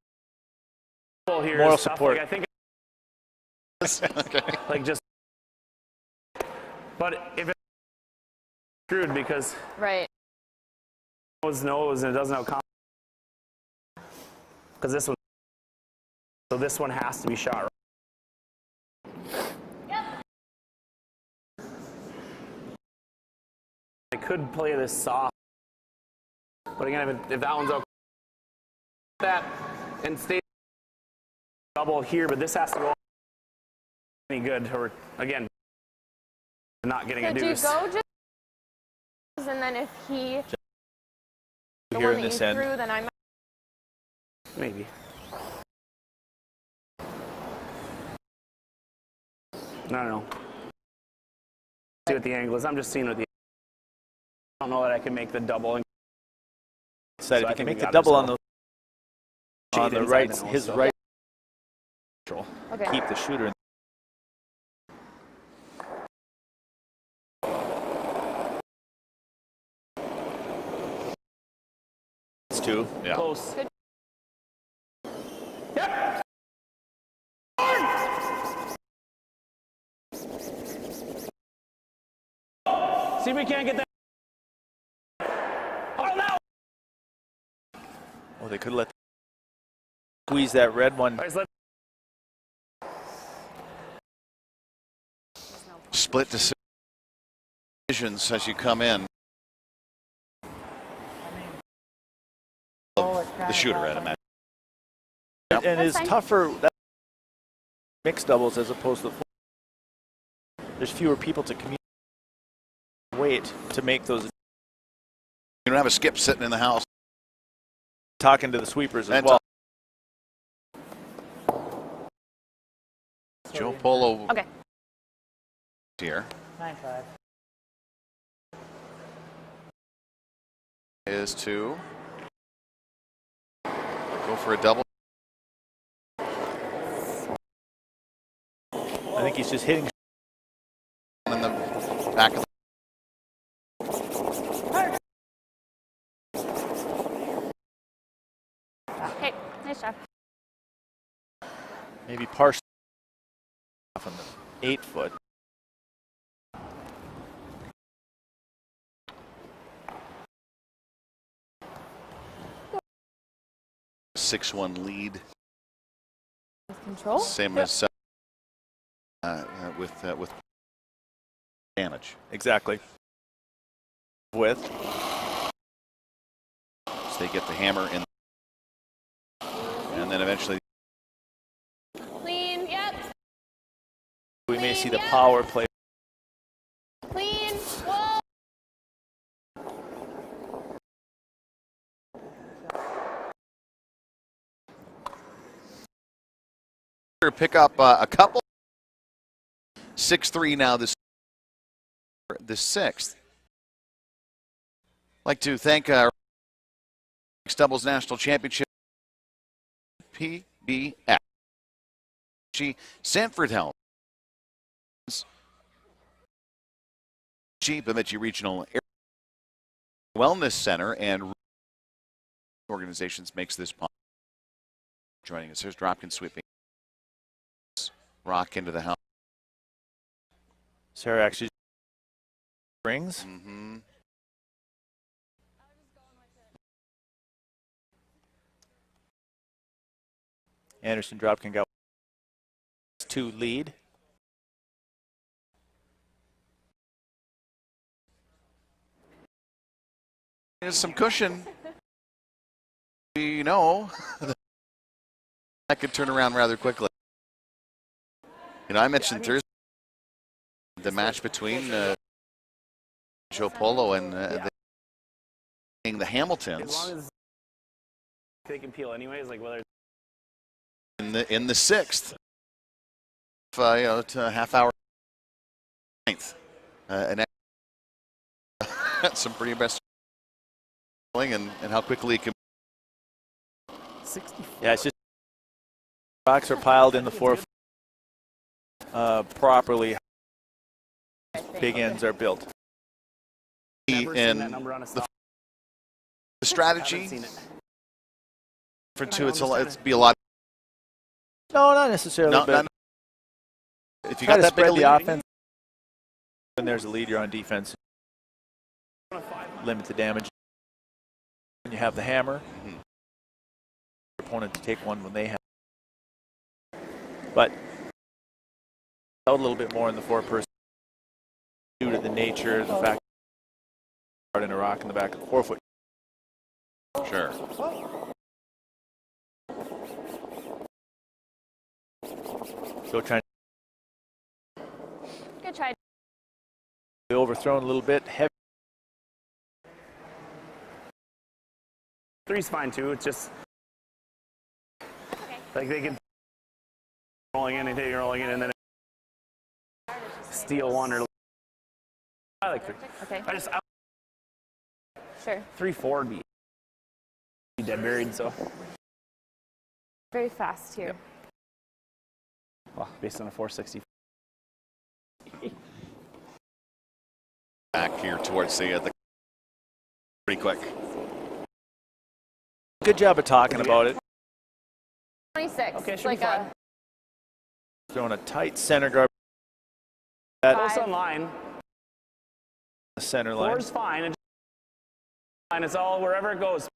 Well, here Moral is tough. support. Like, I think okay. like just. But if it's screwed because Right. it knows and it doesn't have because this one. So this one has to be shot right. I could play this soft, but again, if that one's okay, that and stay double here, but this has to go any good, or again, not getting So a do you deuce. go just and then if he the Here one in that this you end. threw, then I might. Maybe. I don't know. See what the angle is. I'm just seeing what the. I don't know that I can make the double. And Said So if I you think can we make the got double on ourselves those on shade the inside right, the nose, his so- right, Okay. keep the shooter in. It's two. Yeah. Close. Good. Yep. See if we can't get that. Oh no! Oh, they could let squeeze that red one. All right, so Split decisions as you come in. Of the shooter, I'd imagine. Yep. And it's That's fine. tougher that mixed doubles as opposed to. There's fewer people to communicate. Wait to make those. You don't have a skip sitting in the house. Talking to the sweepers as And well. Joe Polo Okay. here 9-5. is to go for a double. I think he's just hitting. In the back of the Hey, nice job. Maybe partially off on the 8 foot. .61 lead, Control. same as with advantage. Exactly. With. So they get the hammer in, and then eventually we may see the power play. Clean. Whoa. Pick up a couple. 6-3 now the sixth. I'd like to thank doubles national championship PBX. Sanford Health. Bemidji Regional Wellness Center and organizations makes this possible. Joining us, here's Dropkin sweeping. Rock into the house. Sarah actually brings. Anderson Dropkin got 2 lead. There's some cushion. We know that could turn around rather quickly. You know, I mentioned Thursday the match between Joe Polo and the Hamiltons. As long as they can peel anyways, like whether in the sixth, you know, to a half hour ninth, and some pretty best and how quickly it can. 60. Yeah, it's just rocks are piled in the 4 properly. Big ends are built. And the strategy for two, it's be a lot. No, not necessarily. Not, if you try got to that big spread a the lead, offense, when there's a lead, you're on defense. Limit the damage. When you have the hammer, your opponent to take one when they have. But out a little bit more in the 4-person due to the nature, the fact that in a rock in the back of the 4-foot. Sure. Still trying. Good try. Overthrown a little bit, heavy. 3's fine too. It's just like they can rolling in and hit you rolling in and then steal one or. I like 3. Okay. Sure. 3-4 would be dead buried, so. Very fast here. Yep. Well, based on a 460. Back here towards the pretty quick. Good job of talking about it. 26. Okay, It's should like be fine. Throwing a tight center guard. That Close on line. the center line. 4's fine. And it's all wherever it goes.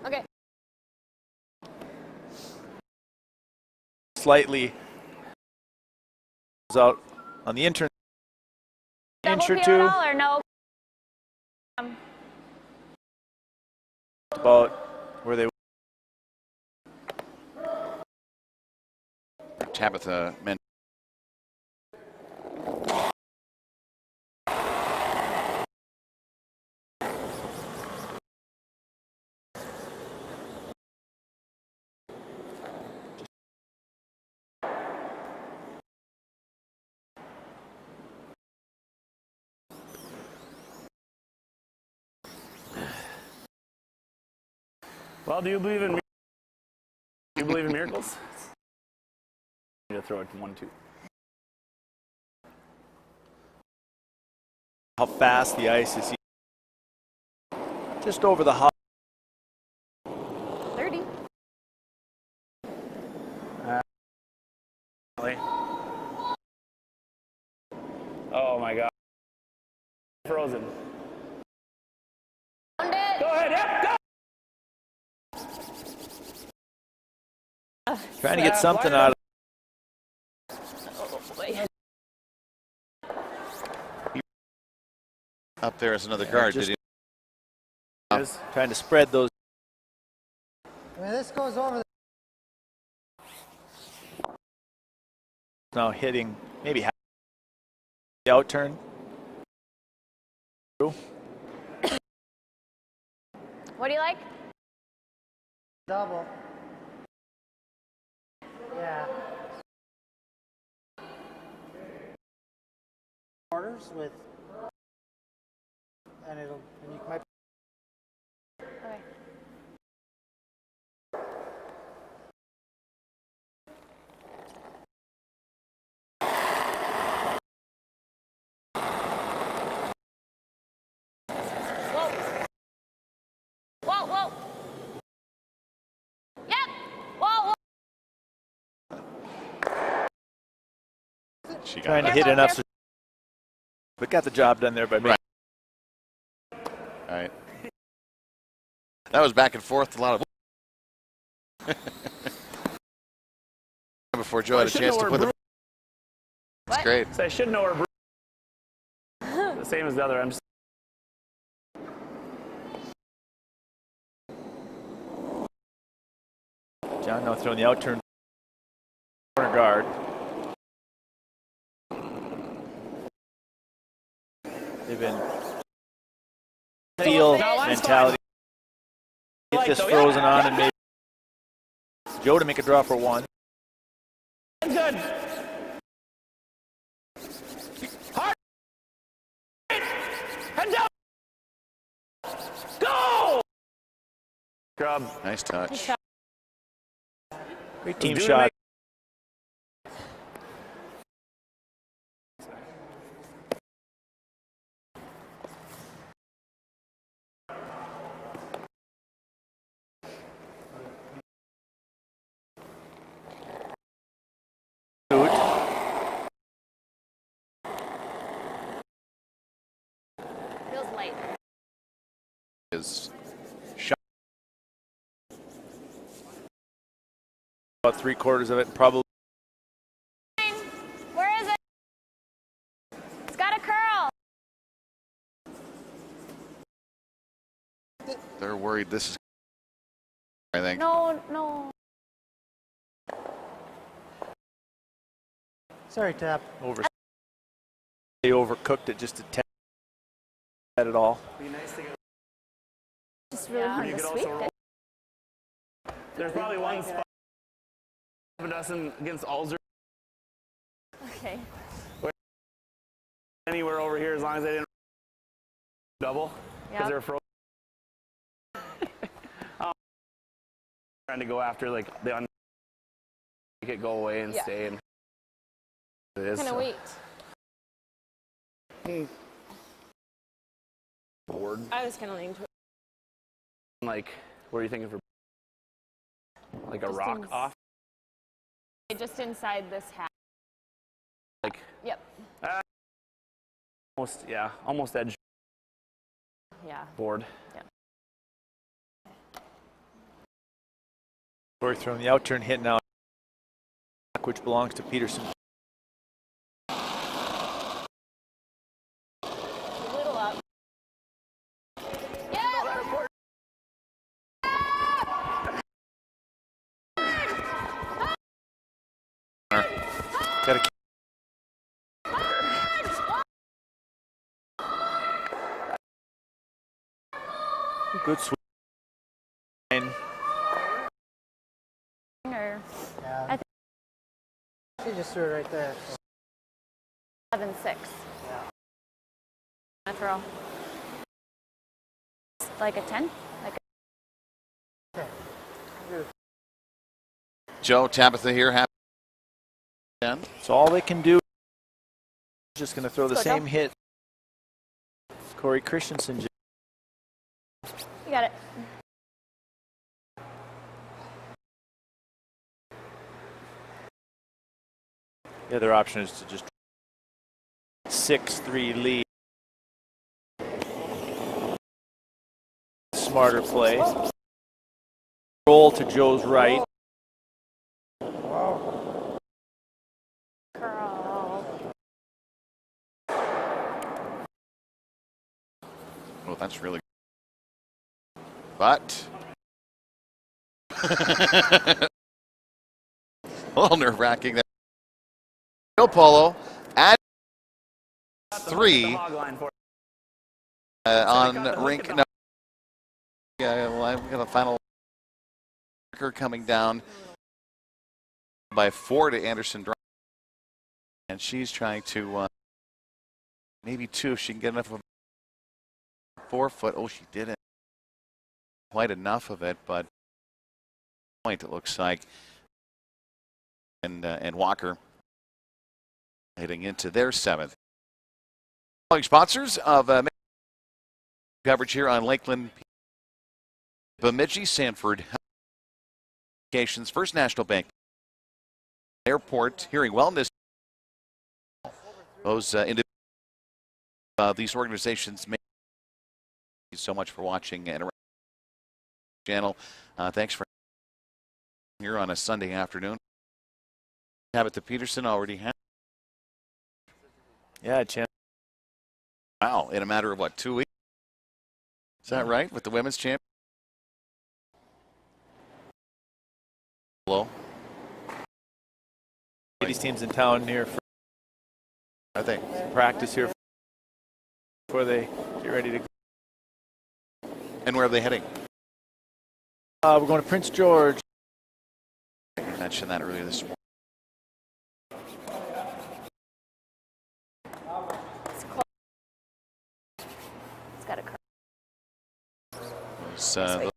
Okay. Slightly out on the inch Double or peel two. at all or no? About where they. Tabitha Minn. Well, do you believe in miracles? To throw it to 1-2. How fast the ice is. Just over the hop. 30. Oh my God. Frozen. Found it. Go ahead, yep, go! Trying to get something out of. Up there is another guard. just- Did he? Trying to spread those When this goes over Now hitting maybe half the out turn. What do you like? double. Yeah. Quarters with, and you might. Okay. Whoa, whoa. Yep. Whoa, whoa. She got Trying to it. hit enough, Careful. but got the job done there by me. Right. All right. That was back and forth. A lot of. Before Joe had a chance to put the. That's great. So I should know her. The same as the other. I'm just. John now throwing the out turn. Corner guard. They've been field mentality. Get this frozen on and maybe Joe to make a draw for one. Good. Hard. Head down. Go. Grub. Nice touch. Great team Doing shot. Feels light. Is shot. About 3/4 of it, probably. Where is it? It's got a curl. They're worried this is. I think. No, no. Sorry, Tap. They overcooked it just to test it all. Just really hard to sweep it. There's probably one spot. A dozen against Alzer. Okay. Anywhere over here, as long as they didn't double, because Yep. they're frozen. Trying to go after like the make it go away and stay. And it is. Kind of wait. Board. I was kind of leaning to it. Like, what are you thinking for? Like a Just rock in- off? Just inside this hat. Like Yep. almost, yeah, almost edge Yeah. board. Corey throwing the out turn hit now, which belongs to Peterson. A little up. Yeah. Got to good swing. Or Yeah. I think She just threw it right there. 7-6. Yeah. I throw. Like a 10? Like Okay. Joe, Tabitha here. Happy. So all they can do is just going to throw the Let's go, same Joe. hit. Corey Christensen. you got it. The other option is to just 6-3 lead. Smarter play. Roll to Joe's right. Curl. Well, that's really. But. A little nerve-wracking there. Joe Polo at 3 on rink. No. Yeah, well, I've got a final marker coming down by 4 to Anderson Drive. And she's trying to maybe 2 if she can get enough of a 4 foot. Oh, she didn't. Quite enough of it, but point it looks like. And Walker heading into their 7th. Sponsors of coverage here on Lakeland, Bemidji, Sanford, Communications, First National Bank, Airport, Hearing Wellness. Those these organizations make. Thank you so much for watching and channel. Thanks for here on a Sunday afternoon. Have it the Peterson already have. Yeah, champ. Wow, in a matter of what, 2 weeks? Is that right with the women's champ? Hello. Ladies teams in town here for I think practice here before they get ready to go. And where are they heading? We're going to Prince George. I mentioned that earlier this morning. It's got a curve. The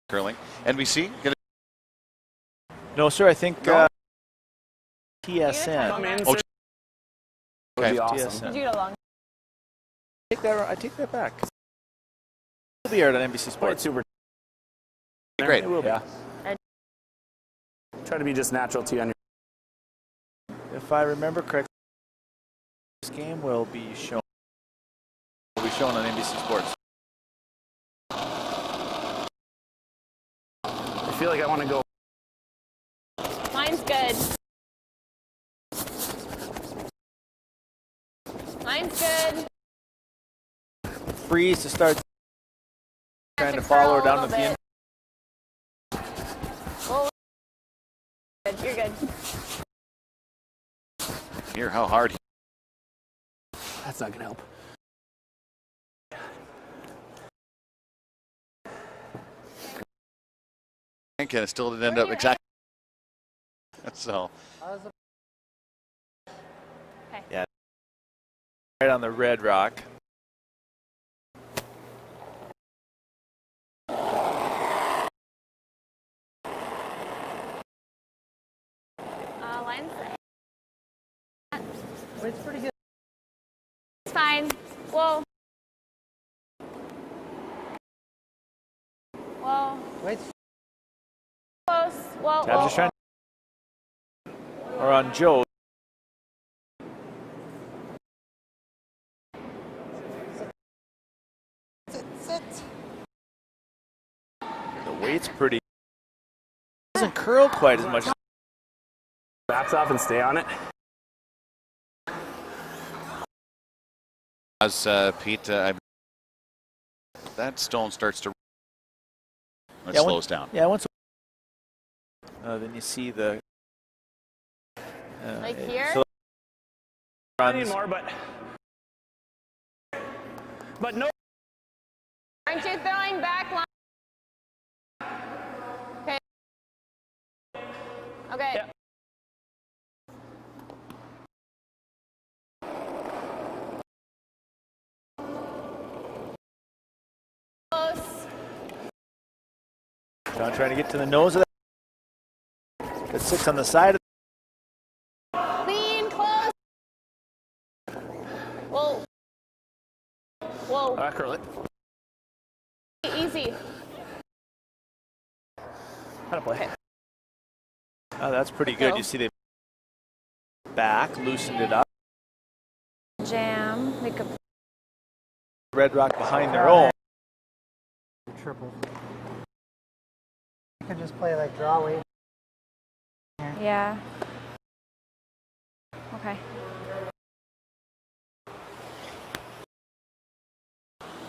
curling. NBC? No, sir. I think No. TSN. Come in, Oh, sir. okay. Would be awesome. TSN. Did you get along? I take that back. It'll be aired on NBC Sports. Super. Great. It will be. Yeah. Try to be just natural to you on your. If I remember correctly, this game will be shown. Will be shown on NBC Sports. I feel like I want to go. Mine's good. Mine's good. Freeze to start. Trying to curl follow her a down little with the end. Well, you're good. Hear how hard. That's not gonna help. And it still didn't end up exactly. So. Yeah. Right on the red rock. Line's It's pretty good. It's fine. Whoa. Whoa. Wait. Close. Whoa. I'm just trying. Or on Joe. Sit. The weight's pretty. Doesn't curl quite as much. Backs off and stay on it. As Pete, that stone starts to. It slows down. Yeah, once. Then you see the. Like here? So I need more, but no. Aren't you throwing back line? Okay. Okay. Yeah. Close. John trying to get to the nose of that. That sits on the side of. Lean close. Whoa. Whoa. Curl it. Easy. How to play. Oh, that's pretty good. You see the back, loosened it up. Jam. Make a. Red Rock behind their own. Triple. You can just play like draw weight. Yeah. Okay.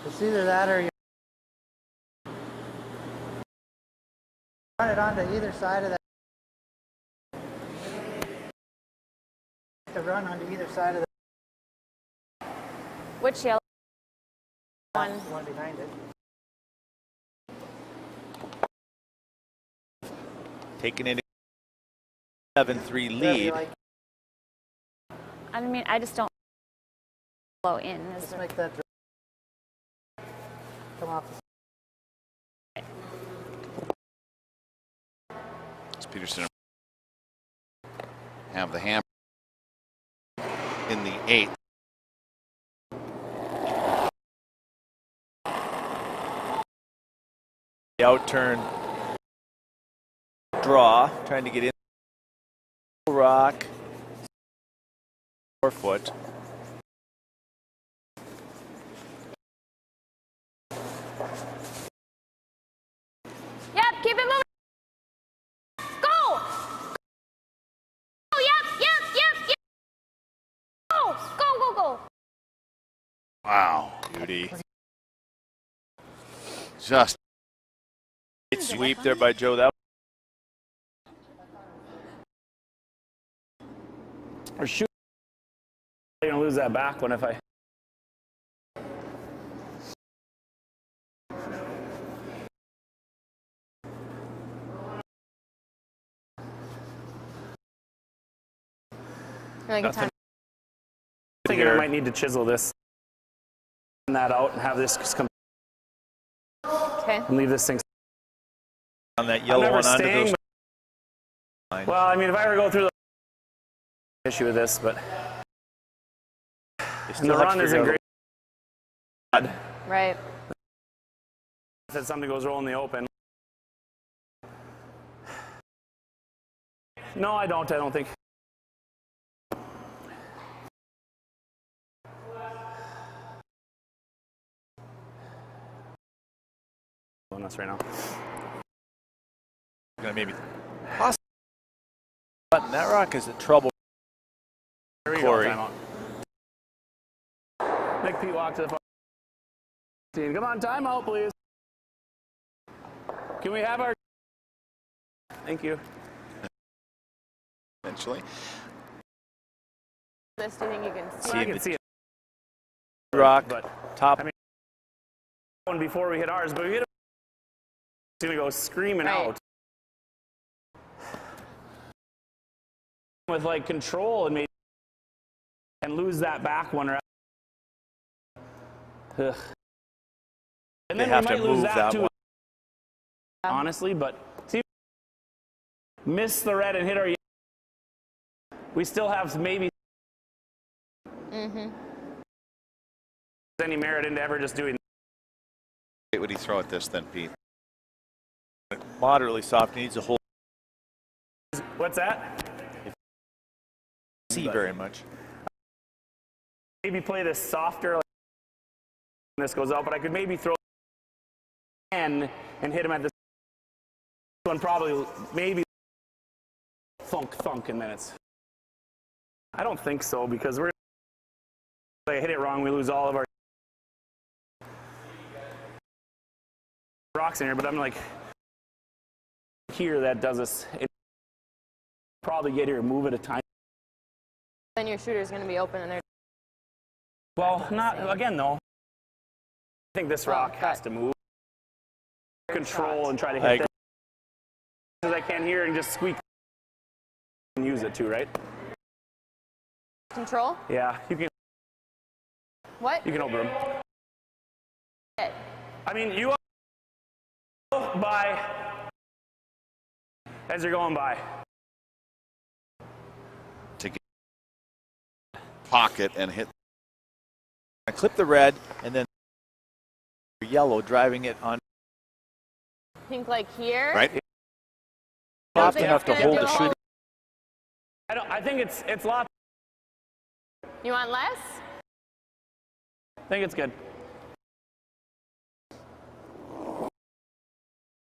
It's either that or you Run it onto either side of that. To run onto either side of the Which yellow one? one behind it. Taking in a 7-3 lead. I mean, I just don't flow in. Let's make that come off. It's Peterson have the hammer in the 8th. The outturn draw, trying to get in. Rock. 4 foot. Yep, keep it moving. Go! Oh, yep. Go. Wow. Beauty. Just Great sweep there by Joe. That Or shoot. I'm gonna lose that back one if I. Time. I think I might need to chisel this and that out and have this just come Okay. and leave this thing. on that yellow one onto those. Well, I mean, if I ever go through the issue with this, but and the run isn't great. Right. If something goes wrong in the open. No, I don't think. On us right now. Gonna maybe button. That rock is in trouble. Here we Corey. go. Timeout. Make Pete walk to the phone. Come on, timeout, please. Can we have our? Thank you. eventually. This, do you think you can see? I can see it. Rock, But top. I mean, one before we hit ours, but we hit it. It's gonna go screaming Right. out. With like control and maybe and lose that back one. Ugh. And They then have we to might lose move that too, one. honestly. But see, miss the red and hit our. We still have maybe any merit into ever just doing. What would he throw at this then, Pete? Moderately soft. He needs a hold. What's that? See very much. Maybe play this softer. Like this goes out, but I could maybe throw 10 and hit him at this one. Probably maybe thunk in minutes. I don't think so because we're. If I hit it wrong, we lose all of our rocks in here. But I'm like here that does us. It probably get here, move it a time. Then your shooter's going to be open and they're. Well, not again though. I think this rock but- has to move, control, and try to hit that as I can here and just squeak and use it too, right? Control? Yeah, you can What? open them. It. I mean, you go by as you're going by. To get pocket and hit. Clip the red and then yellow, driving it on Think like here. Right? soft think enough it's to gonna hold do the a shooter. I think it's lots. You want less? I think it's good.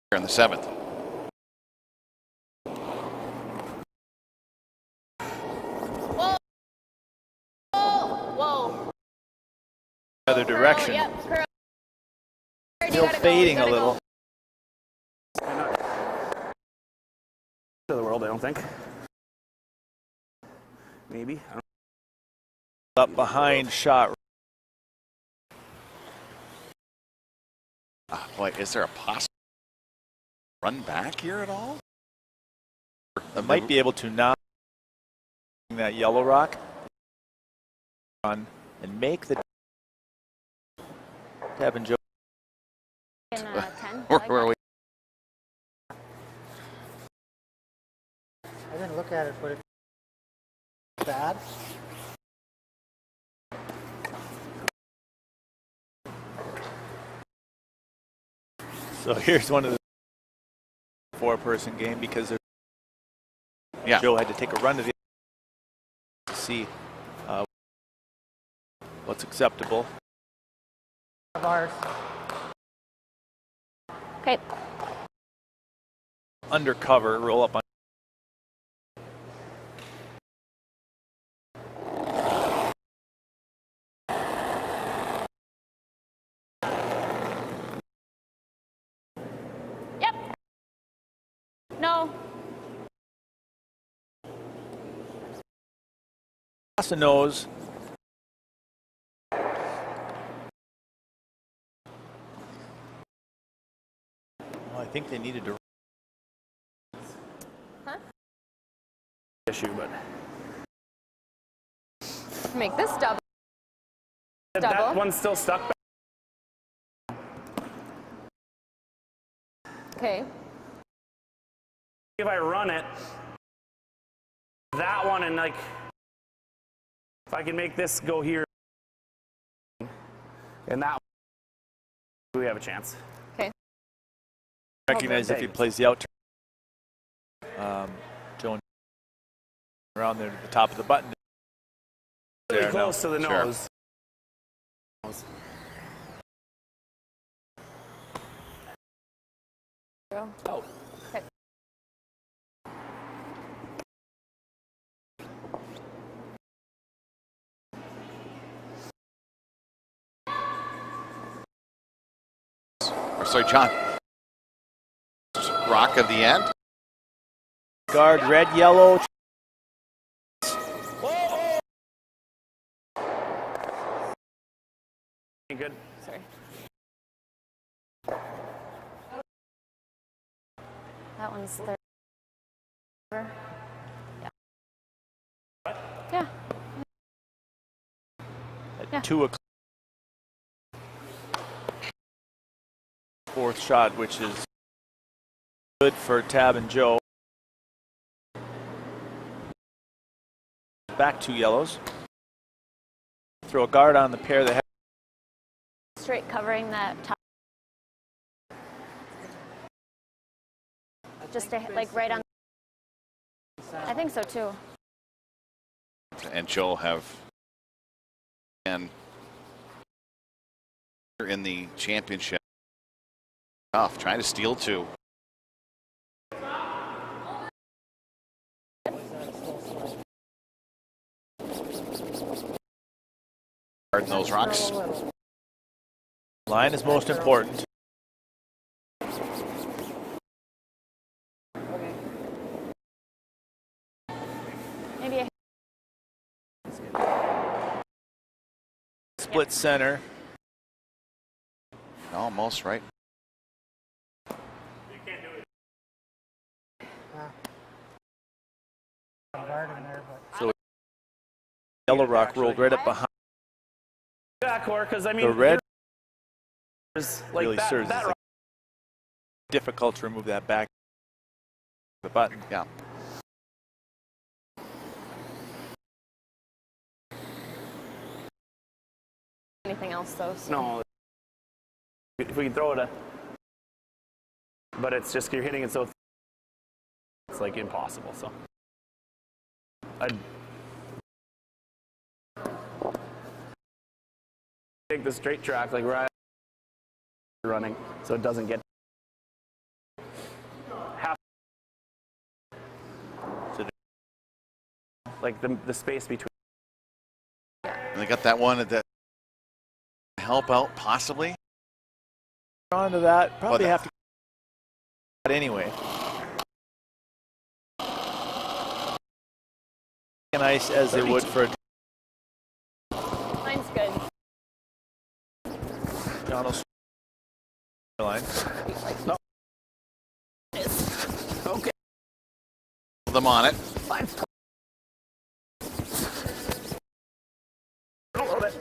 Here in the 7th. Whoa. Whoa. Other direction. Curl, yep, curl. You Still gotta go, fading you a gotta little. go. of the world, I don't think. Maybe. I don't Up behind shot. Boy, is there a possible run back here at all? I might be able to now that yellow rock run and make the Tab and Joe. In 10. Where like were that. we? I didn't look at it, but it's bad. So here's one of the 4-person game because Joe had to take a run to the to see what's acceptable. Ours. Okay. Undercover, roll up on. Yep. No. Across the nose. Well, I think they needed to. Huh? issue, but Make this double. that one's still stuck. Okay. If I run it, that one, and like, if I can make this go here, and that one, we have a chance. Okay. Recognize if he plays the out turn. Joe around there to the top of the button. Really There, close to the Sure. nose. Oh. Okay. Or sorry, John. Rock of the end. Guard, red, yellow. Good. Sorry. That one's third. Yeah. Yeah. At 2 o'clock. Fourth shot, which is good for Tab and Joe. Back 2 yellows. Throw a guard on the pair that has Straight covering that top. Just to, like right on. I think so too. And Joe have and in the championship. Tough, trying to steal 2. Guarding those rocks. line is most important. Maybe Split center. Almost right. So Yellow Rock rolled right up behind. Backcourt, because I mean, The red is like really that, serves that as difficult to remove that back the button. Yeah. anything else though. So. No. If we can throw it, but it's just you're hitting it so it's like impossible. So I'd take the straight track like right running, so it doesn't get half. So like the space between. And they got that one at the help out possibly. onto that, probably Well, have to anyway. ice as they would for a Mine's good. John line. No. Okay. Them on it. A little bit.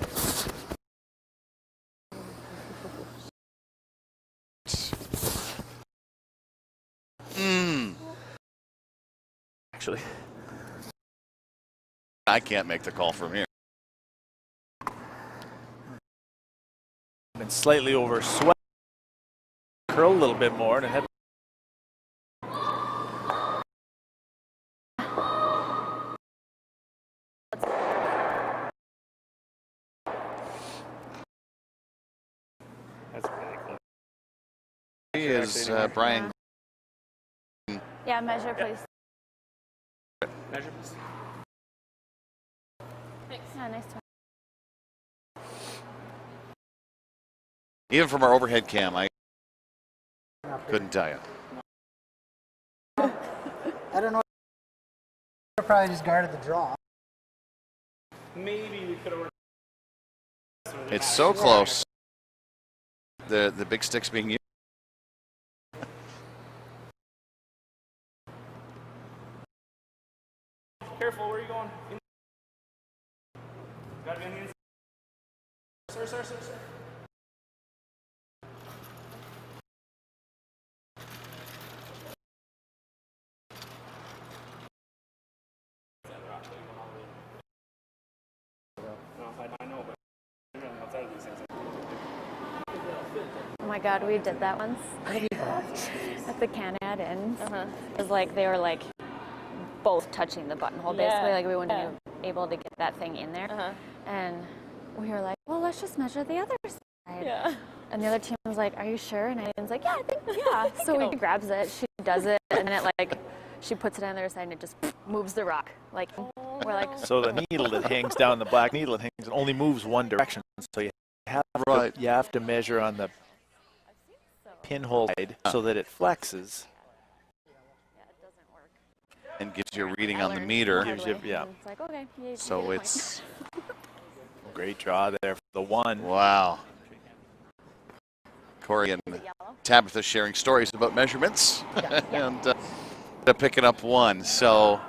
Actually, I can't make the call from here. Been slightly over sweat. Curl a little bit more and head. that's pretty close. He is Brian. Yeah, measure, please. Measure, please. Yeah, nice one. Even from our overhead cam, I couldn't tell you. I don't know. Probably just guarded the draw. Maybe we could have. It's so close. The big stick's being used. Careful, where are you going? Gotta be on the inside. Sir. I know, but outside of these things. Oh my God, we did that once at the Canad Inn. It was like they were like both touching the buttonhole, basically. Like we wouldn't be able to get that thing in there. And we were like, well, let's just measure the other side. Yeah. And the other team was like, are you sure? And I was like, yeah, I think, yeah. So he grabs it, she does it, and then it like, she puts it on the other side and it just moves the rock. Like, we're like. So the needle that hangs down, the black needle that hangs, only moves one direction. So you have to measure on the pinhole side so that it flexes. And gives you a reading on the meter. Gives you, yeah. It's like, okay. So it's great draw there for the one. wow. Corey and Tabitha sharing stories about measurements and picking up one. So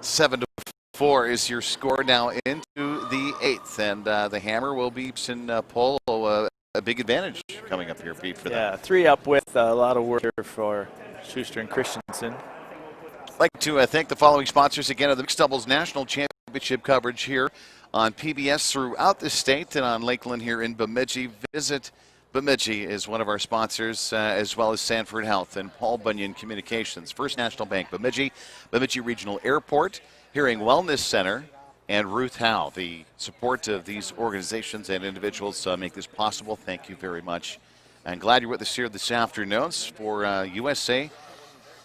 7-4 is your score now into the 8th, and the Hammer will be in Polo. A big advantage coming up here, Pete, for them. Yeah, 3 up with a lot of work here for Shuster and Christensen. I'd like to thank the following sponsors again of the Mixed Doubles National Championship coverage here on PBS throughout the state and on Lakeland here in Bemidji. Visit Bemidji is one of our sponsors, as well as Sanford Health and Paul Bunyan Communications, First National Bank Bemidji, Bemidji Regional Airport, Hearing Wellness Center, and Ruth Howe. The support of these organizations and individuals make this possible. Thank you very much. I'm glad you're with us here this afternoon for USA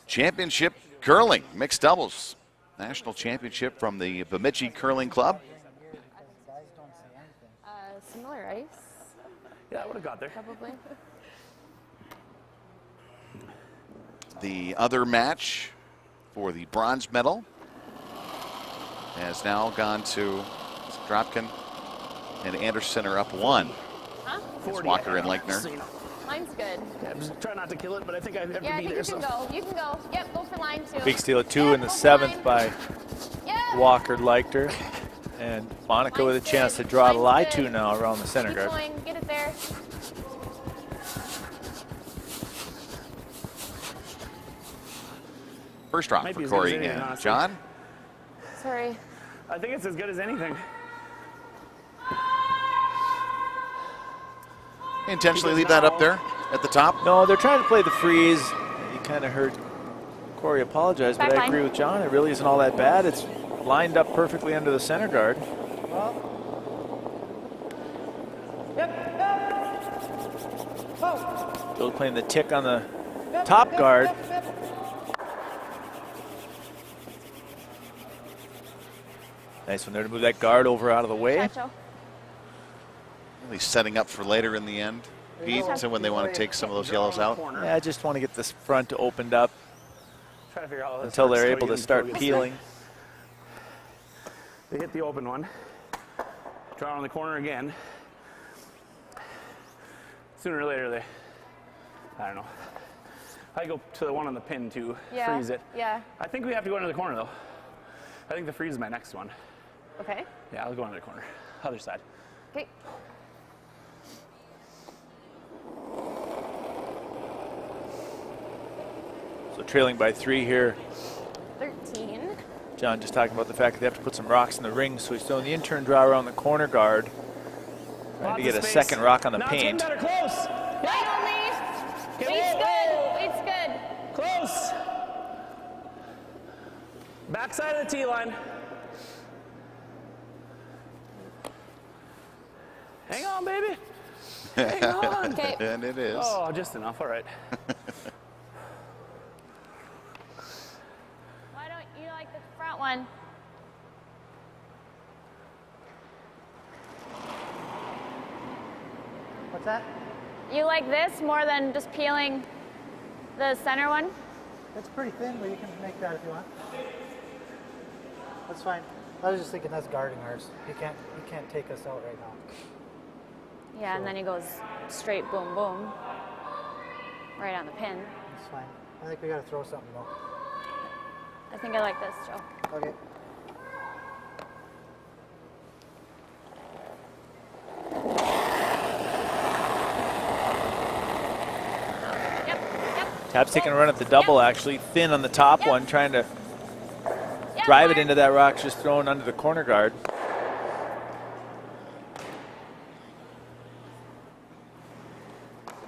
Championship Curling, Mixed Doubles, National Championship from the Bemidji Curling Club. Similar ice, Yeah, I would have got there. probably. The other match for the bronze medal has now gone to Dropkin, and Anderson are up 1. Huh? It's Walker and Leichner. So, you know, Mine's good. yeah, just try not to kill it, but I think I have to Yeah, I be think there. you can go. You can go. Yep, go for line 2. Big steal of 2 Yep, in the go for 7th line. by Yep. Walker Leichter. And Monica with a Line's chance to good. draw the lie Line's 2 good. now around the center Keep guard. going. Get it there. First drop Might for be as good as Corey anything, and honestly. John. Sorry. I think it's as good as anything. Intentionally leave that up there at the top. No, they're trying to play the freeze. You kind of heard Corey apologize, but Back I line. agree with John. It really isn't all that bad. It's lined up perfectly under the center guard. Still playing the tick on the top guard. Nice one there to move that guard over out of the way. Gotcha. Really setting up for later in the end, Pete, so when they want to take some of those yellows out. Corner. Yeah, I just want to get this front opened up Try to figure out how this until works they're so able you to can start focus. peeling. They hit the open one. Draw on the corner again. Sooner or later, I don't know. I go to the one on the pin to freeze it. Yeah. I think we have to go into the corner though. I think the freeze is my next one. Okay. Yeah, I'll go into the corner. Other side. Okay. So trailing by 3 here. 13. John just talking about the fact that they have to put some rocks in the ring, so he's throwing the in-turn draw around the corner guard. Trying to get a second rock on the paint. Now it's getting better, close. Wait, Okay, Wait's whoa, good. Wait's good. Close. Backside of the tee line. Hang on, baby. Hang on. Okay. And it is. Oh, just enough. All right. Why don't you like the front one? What's that? You like this more than just peeling the center one? It's pretty thin, but you can make that if you want. That's fine. I was just thinking that's guarding ours. You can't take us out right now. Yeah, and then he goes straight boom, boom. Right on the pin. That's fine. I think we gotta throw something though. I think I like this, Joe. Okay. Yep, yep. Tab's taking a run at the double, actually. Thin on the top one, trying to drive it into that rock, just thrown under the corner guard.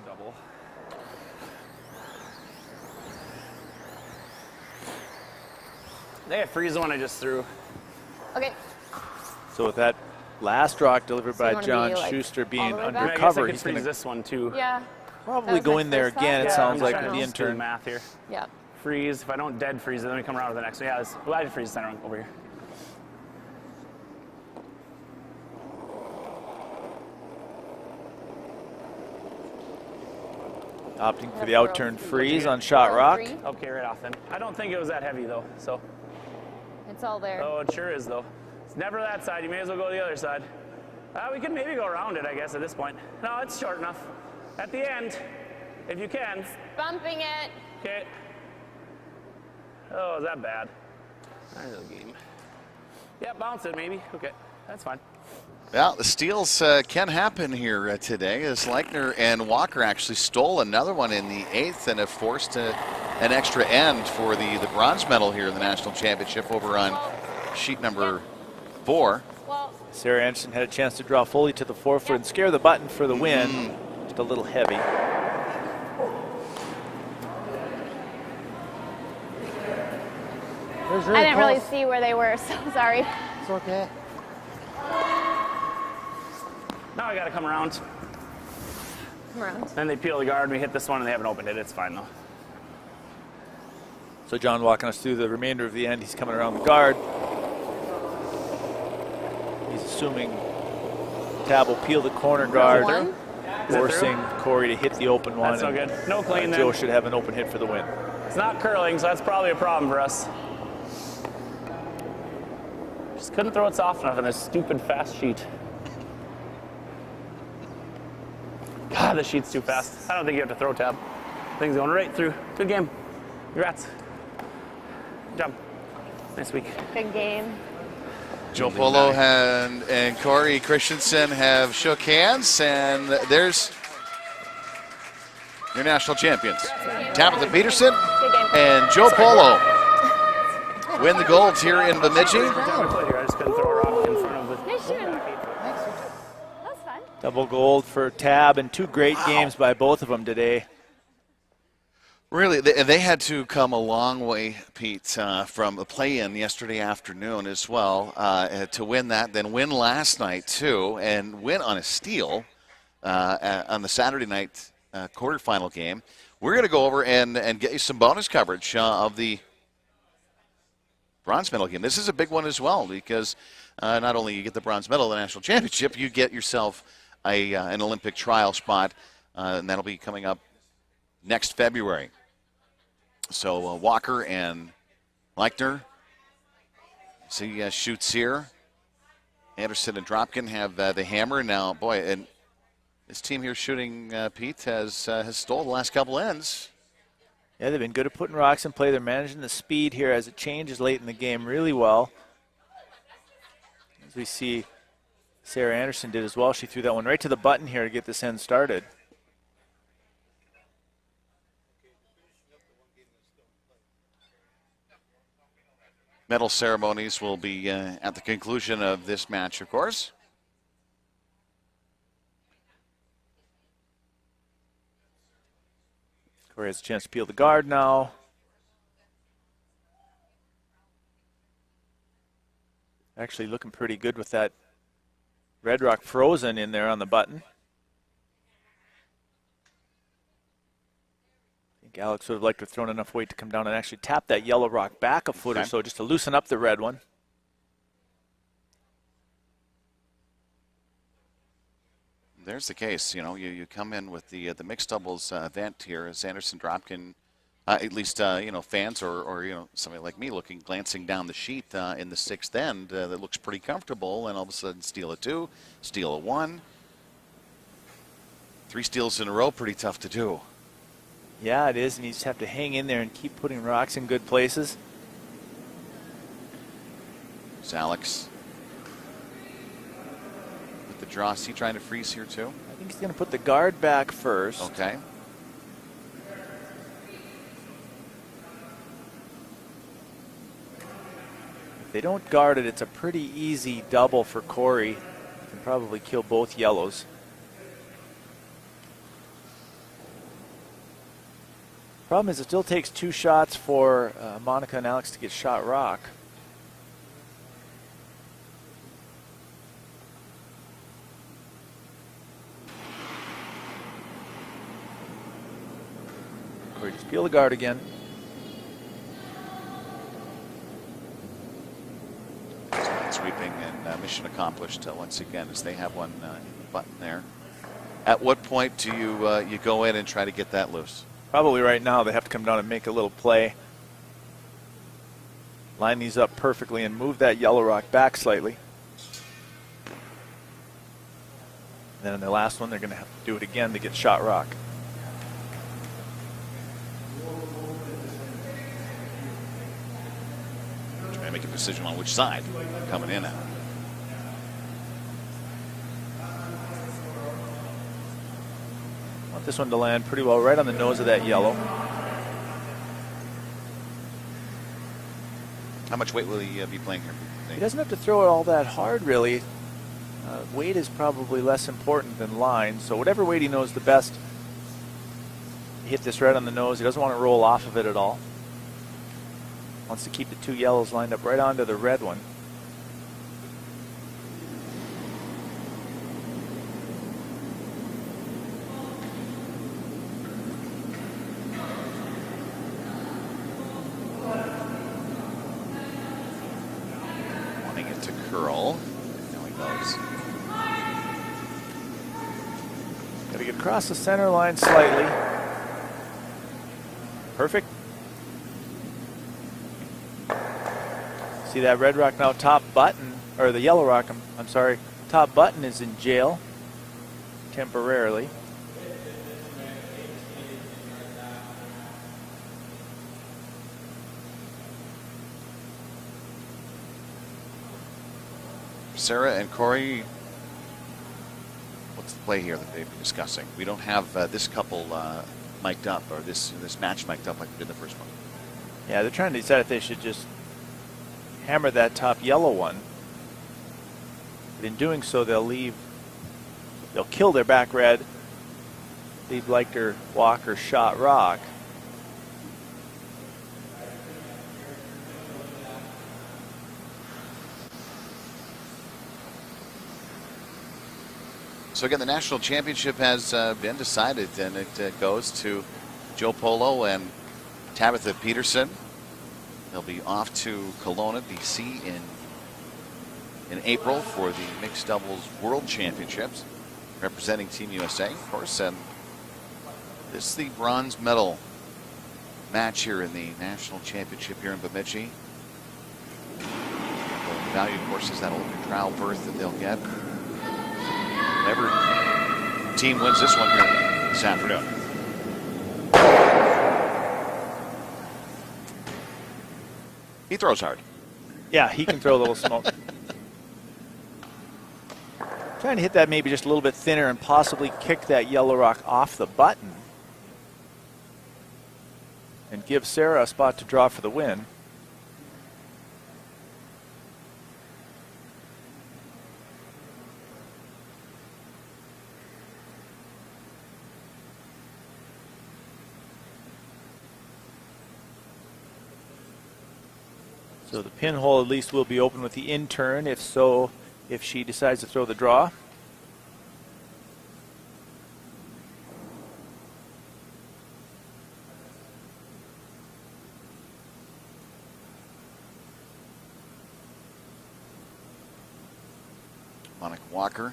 Double. They freeze the one I just threw. Okay. So with that last rock delivered So you by wanna John be, like, Schuster all being the way back? I mean, I guess I undercover, could he's freeze going to this one too. Yeah. probably was go my in there first thought. again. It Yeah, sounds I'm like trying with to the just do intern. math here. Yeah. Freeze. If I don't dead freeze it, then we come around to the next one. Yeah, well, I freeze the center one over here. Opting for the outturn freeze on shot rock. Okay, right off then. I don't think it was that heavy though, so. It's all there. Oh, it sure is though. It's never that side. You may as well go to the other side. We can maybe go around it, I guess, at this point. No, it's short enough. At the end, if you can. Bumping it. Okay. Oh, is that bad? There's the game. Yeah, bounce it maybe. Okay, that's fine. Well, the steals can happen here today, as Leichner and Walker actually stole another one in the 8th and have forced an extra end for the bronze medal here in the national championship over on sheet number 4. Well, Sarah Anderson had a chance to draw fully to the 4-foot and scare the button for the win. Just a little heavy. I didn't really see where they were, so sorry. It's okay. Now I gotta come around. Come around. Then they peel the guard and we hit this one and they haven't opened it. It's fine though. So John walking us through the remainder of the end. He's coming around the guard. He's assuming Tab will peel the corner guard, One. forcing Corey to hit the open one. That's no and, good. No clean Joe then. should have an open hit for the win. It's not curling, so that's probably a problem for us. Just couldn't throw it soft enough on this stupid fast sheet. God, the sheet's too fast. I don't think you have to throw Tab. Thing's going right through. Good game. Congrats. Good job. Nice week. Good game. Joe Polo and Corey Christensen have shook hands, and there's your national champions. Tabitha Peterson and Joe Polo win the gold here in Bemidji. I just couldn't throw a rock in front of the. Nice shooting. That's fun. Double gold for Tab and 2 great games by both of them today. Really, they had to come a long way, Pete, from a play-in yesterday afternoon as well to win that, then win last night too, and win on a steal on the Saturday night quarterfinal game. We're going to go over and get you some bonus coverage of the bronze medal game. This is a big one as well because not only you get the bronze medal of the national championship, you get yourself an Olympic trial spot, and that'll be coming up next February. So Walker and Leichner, see shoots here. Anderson and Dropkin have the hammer now. Boy, and this team here shooting, Pete, has stole the last couple ends. Yeah, they've been good at putting rocks in play. They're managing the speed here as it changes late in the game really well. As we see, Sarah Anderson did as well. She threw that one right to the button here to get this end started. Medal ceremonies will be at the conclusion of this match, of course. Corey has a chance to peel the guard now. Actually looking pretty good with that red rock frozen in there on the button. I think Alex would have liked to have thrown enough weight to come down and actually tap that yellow rock back a foot or so just to loosen up the red one. There's the case. You know, you come in with the mixed doubles event here as Anderson Dropkin, at least you know, fans or you know, somebody like me glancing down the sheet in the sixth end that looks pretty comfortable, and all of a sudden steal a 2, steal a 1. 3 steals in a row, pretty tough to do. Yeah, it is, and you just have to hang in there and keep putting rocks in good places. There's Alex with the draw. Is he trying to freeze here too? I think he's going to put the guard back first. Okay. If they don't guard it, it's a pretty easy double for Corey. Can probably kill both yellows. Problem is it still takes 2 shots for Monica and Alex to get shot rock. Corey, just peel the guard again. Sweeping and mission accomplished once again as they have one in the button there. At what point do you go in and try to get that loose? Probably right now they have to come down and make a little play. Line these up perfectly and move that yellow rock back slightly. And then in the last one they're going to have to do it again to get shot rock. Trying to make a decision on which side coming in at. Want this one to land pretty well right on the nose of that yellow. How much weight will he be playing here? He doesn't have to throw it all that hard, really. Weight is probably less important than line, so whatever weight he knows the best. He hit this right on the nose. He doesn't want to roll off of it at all. Wants to keep the 2 yellows lined up right onto the red one. Wanting it to curl. Now he goes. Got to get across the center line slightly. Perfect. See that red rock now top button, or the yellow rock, I'm sorry, top button is in jail temporarily. Sarah and Corey, what's the play here that they've been discussing? We don't have this couple mic'd up, or this match mic'd up like we did the first one. Yeah, they're trying to decide if they should just hammer that top yellow one. But in doing so, they'll kill their back red, leave Leichter, Walker, shot rock. So again, the national championship has been decided, and it goes to Joe Polo and Tabitha Peterson. They'll be off to Kelowna, BC in April for the mixed doubles world championships, representing Team USA, of course. And this is the bronze medal match here in the national championship here in Bemidji. value, of course, is that Olympic trial berth that they'll get. Whatever team wins this one here this afternoon. He throws hard. Yeah, he can throw a little smoke. Trying to hit that maybe just a little bit thinner and possibly kick that yellow rock off the button. And give Sarah a spot to draw for the win. So the pinhole at least will be open with the in-turn, if so, if she decides to throw the draw. Monica Walker.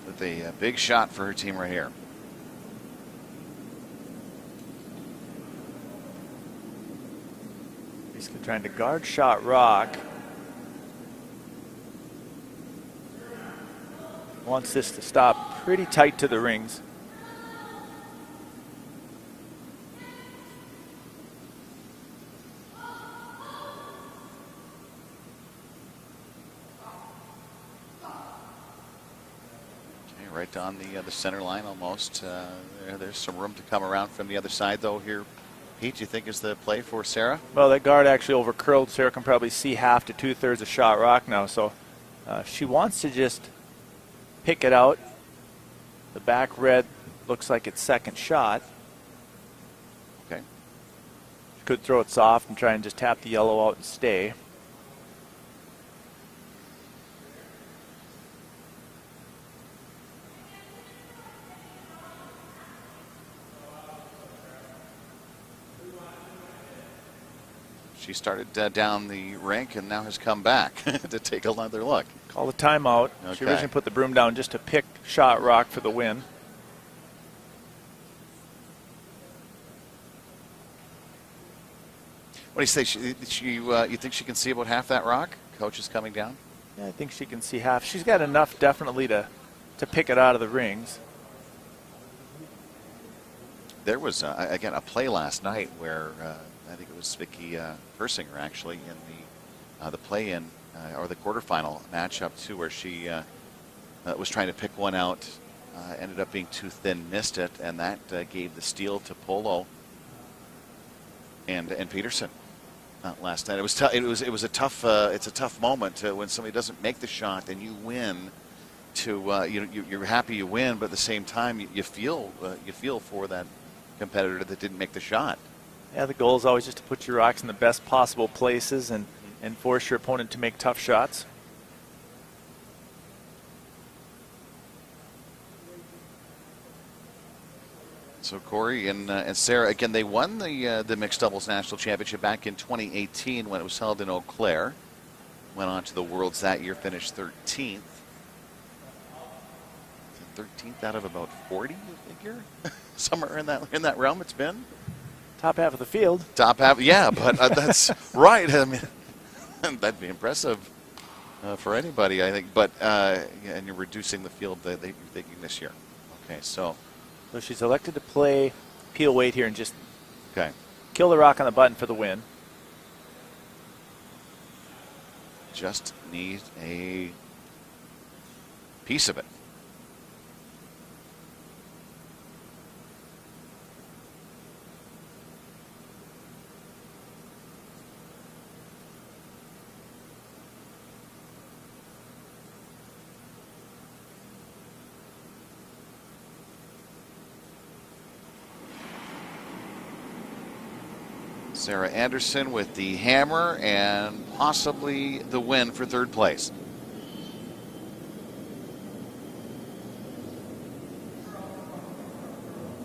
With a big shot for her team right here. Basically trying to guard shot rock. Wants this to stop pretty tight to the rings. Right on the center line almost. There's some room to come around from the other side though here. Pete, do you think is the play for Sarah? Well, that guard actually over curled. Sarah can probably see half to 2/3 of shot rock now, so she wants to just pick it out. The back red looks like it's second shot. Okay. She could throw it soft and try and just tap the yellow out and stay. She started down the rink and now has come back to take another look. Call the timeout. Okay. She originally put the broom down just to pick shot rock for the win. What do you say? You think she can see about half that rock? Coach is coming down. Yeah, I think she can see half. She's got enough definitely to pick it out of the rings. There was again a play last night where I think it was Vicky Persinger actually in the play-in or the quarterfinal matchup too, where she was trying to pick one out, ended up being too thin, missed it, and that gave the steal to Polo and Peterson last night. It was it was a tough it's a tough moment when somebody doesn't make the shot and you win. You're happy you win, but at the same time you feel for that competitor that didn't make the shot. Yeah, the goal is always just to put your rocks in the best possible places and force your opponent to make tough shots. So Corey and Sarah, again, they won the mixed doubles national championship back in 2018 when it was held in Eau Claire. Went on to the Worlds that year, finished 13th. 13th out of about 40, you figure? Somewhere in that realm it's been. Top half of the field. Top half, yeah, but that's right. I mean, that'd be impressive for anybody, I think. But and you're reducing the field that you're thinking this year. Okay, so she's elected to play peel weight here and just kill the rock on the button for the win. Just need a piece of it. Sarah Anderson with the hammer and possibly the win for third place.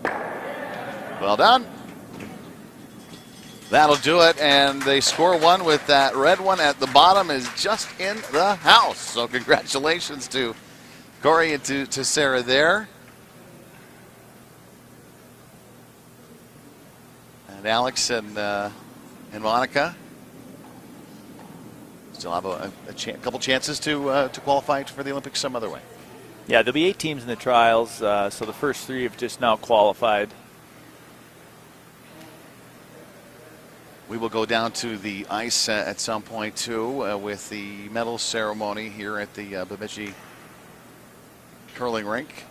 Well done. That'll do it, and they score one with that red one at the bottom is just in the house. So congratulations to Corey and to Sarah there. And Alex and Monica still have a couple chances to qualify for the Olympics some other way. Yeah, there'll be 8 teams in the trials, so the first 3 have just now qualified. We will go down to the ice at some point, too, with the medal ceremony here at the Bemidji curling rink.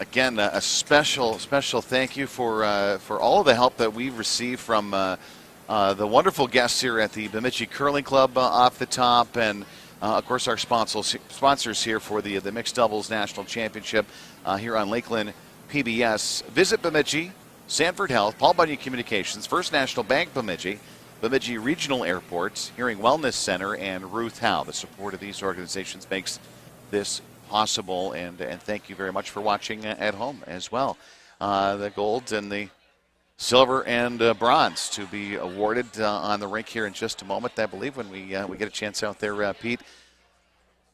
Again, a special thank you for all of the help that we've received from the wonderful guests here at the Bemidji Curling Club off the top, and of course our sponsors here for the Mixed Doubles National Championship here on Lakeland PBS. Visit Bemidji, Sanford Health, Paul Bunyan Communications, First National Bank Bemidji, Bemidji Regional Airports, Hearing Wellness Center, and Ruth Howe. The support of these organizations makes this possible, and thank you very much for watching at home as well. The gold and the silver and bronze to be awarded on the rink here in just a moment, I believe, when we get a chance out there, Pete.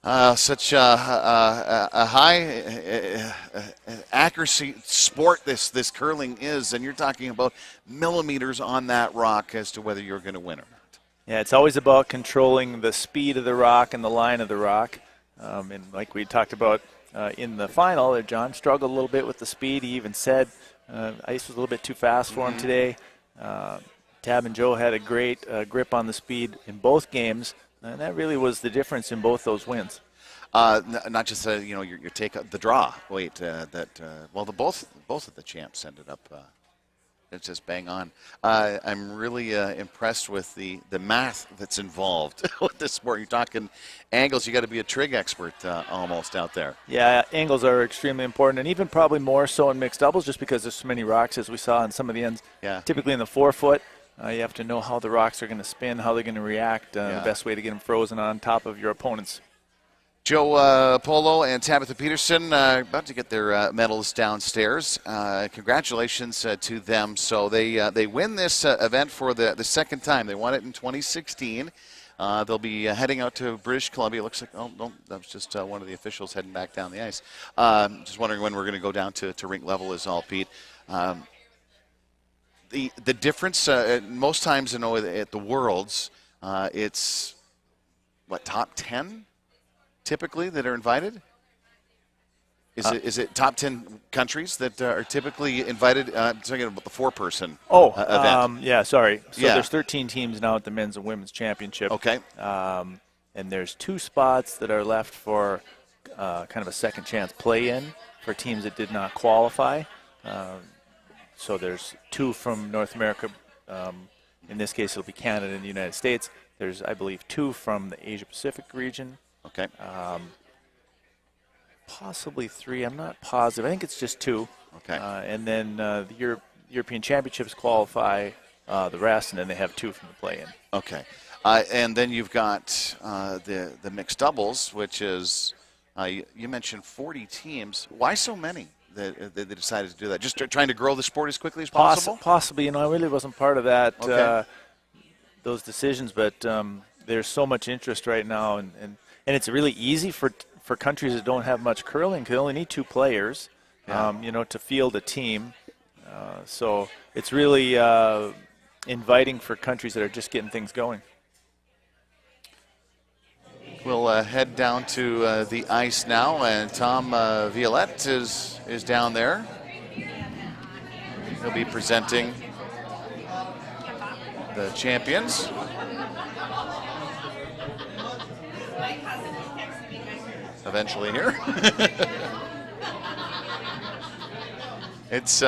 Such a high accuracy sport this curling is, and you're talking about millimeters on that rock as to whether you're going to win or not. Yeah, it's always about controlling the speed of the rock and the line of the rock. And like we talked about in the final, John struggled a little bit with the speed. He even said ice was a little bit too fast for him today. Tab and Joe had a great grip on the speed in both games. And that really was the difference in both those wins. Not just your take the draw. Both of the champs ended up. It's just bang on. I'm really impressed with the math that's involved with this sport. You're talking angles. You got to be a trig expert almost out there. Yeah, angles are extremely important, and even probably more so in mixed doubles, just because there's so many rocks as we saw on some of the ends. Yeah. Typically in the 4-foot. You have to know how the rocks are going to spin, how they're going to react, the best way to get them frozen on top of your opponents. Joe Polo and Tabitha Peterson about to get their medals downstairs. Congratulations to them. So they win this event for the second time. They won it in 2016. They'll be heading out to British Columbia. It looks like, oh, no, that was just one of the officials heading back down the ice. Just wondering when we're going to go down to rink level is all, Pete. The difference, most times, at the Worlds, it's, top 10 typically that are invited? Is it top 10 countries that are typically invited? I'm talking about the 4-person event. Yeah, sorry. So there's 13 teams now at the men's and women's championship. Okay. And there's 2 spots that are left for kind of a second chance play-in for teams that did not qualify. So there's 2 from North America. In this case, it'll be Canada and the United States. There's, I believe, 2 from the Asia-Pacific region. Okay. Possibly 3. I'm not positive. I think it's just 2. Okay. And then the European Championships qualify the rest, and then they have 2 from the play-in. Okay. And then you've got the mixed doubles, which is, you mentioned 40 teams. Why so many? They decided to do that? Just trying to grow the sport as quickly as possible? Possibly. I really wasn't part of that, those decisions, but there's so much interest right now, and it's really easy for countries that don't have much curling. They only need 2 players, to field a team. So it's really inviting for countries that are just getting things going. We'll head down to the ice now, and Tom Violette is down there. He'll be presenting the champions. Eventually here. It's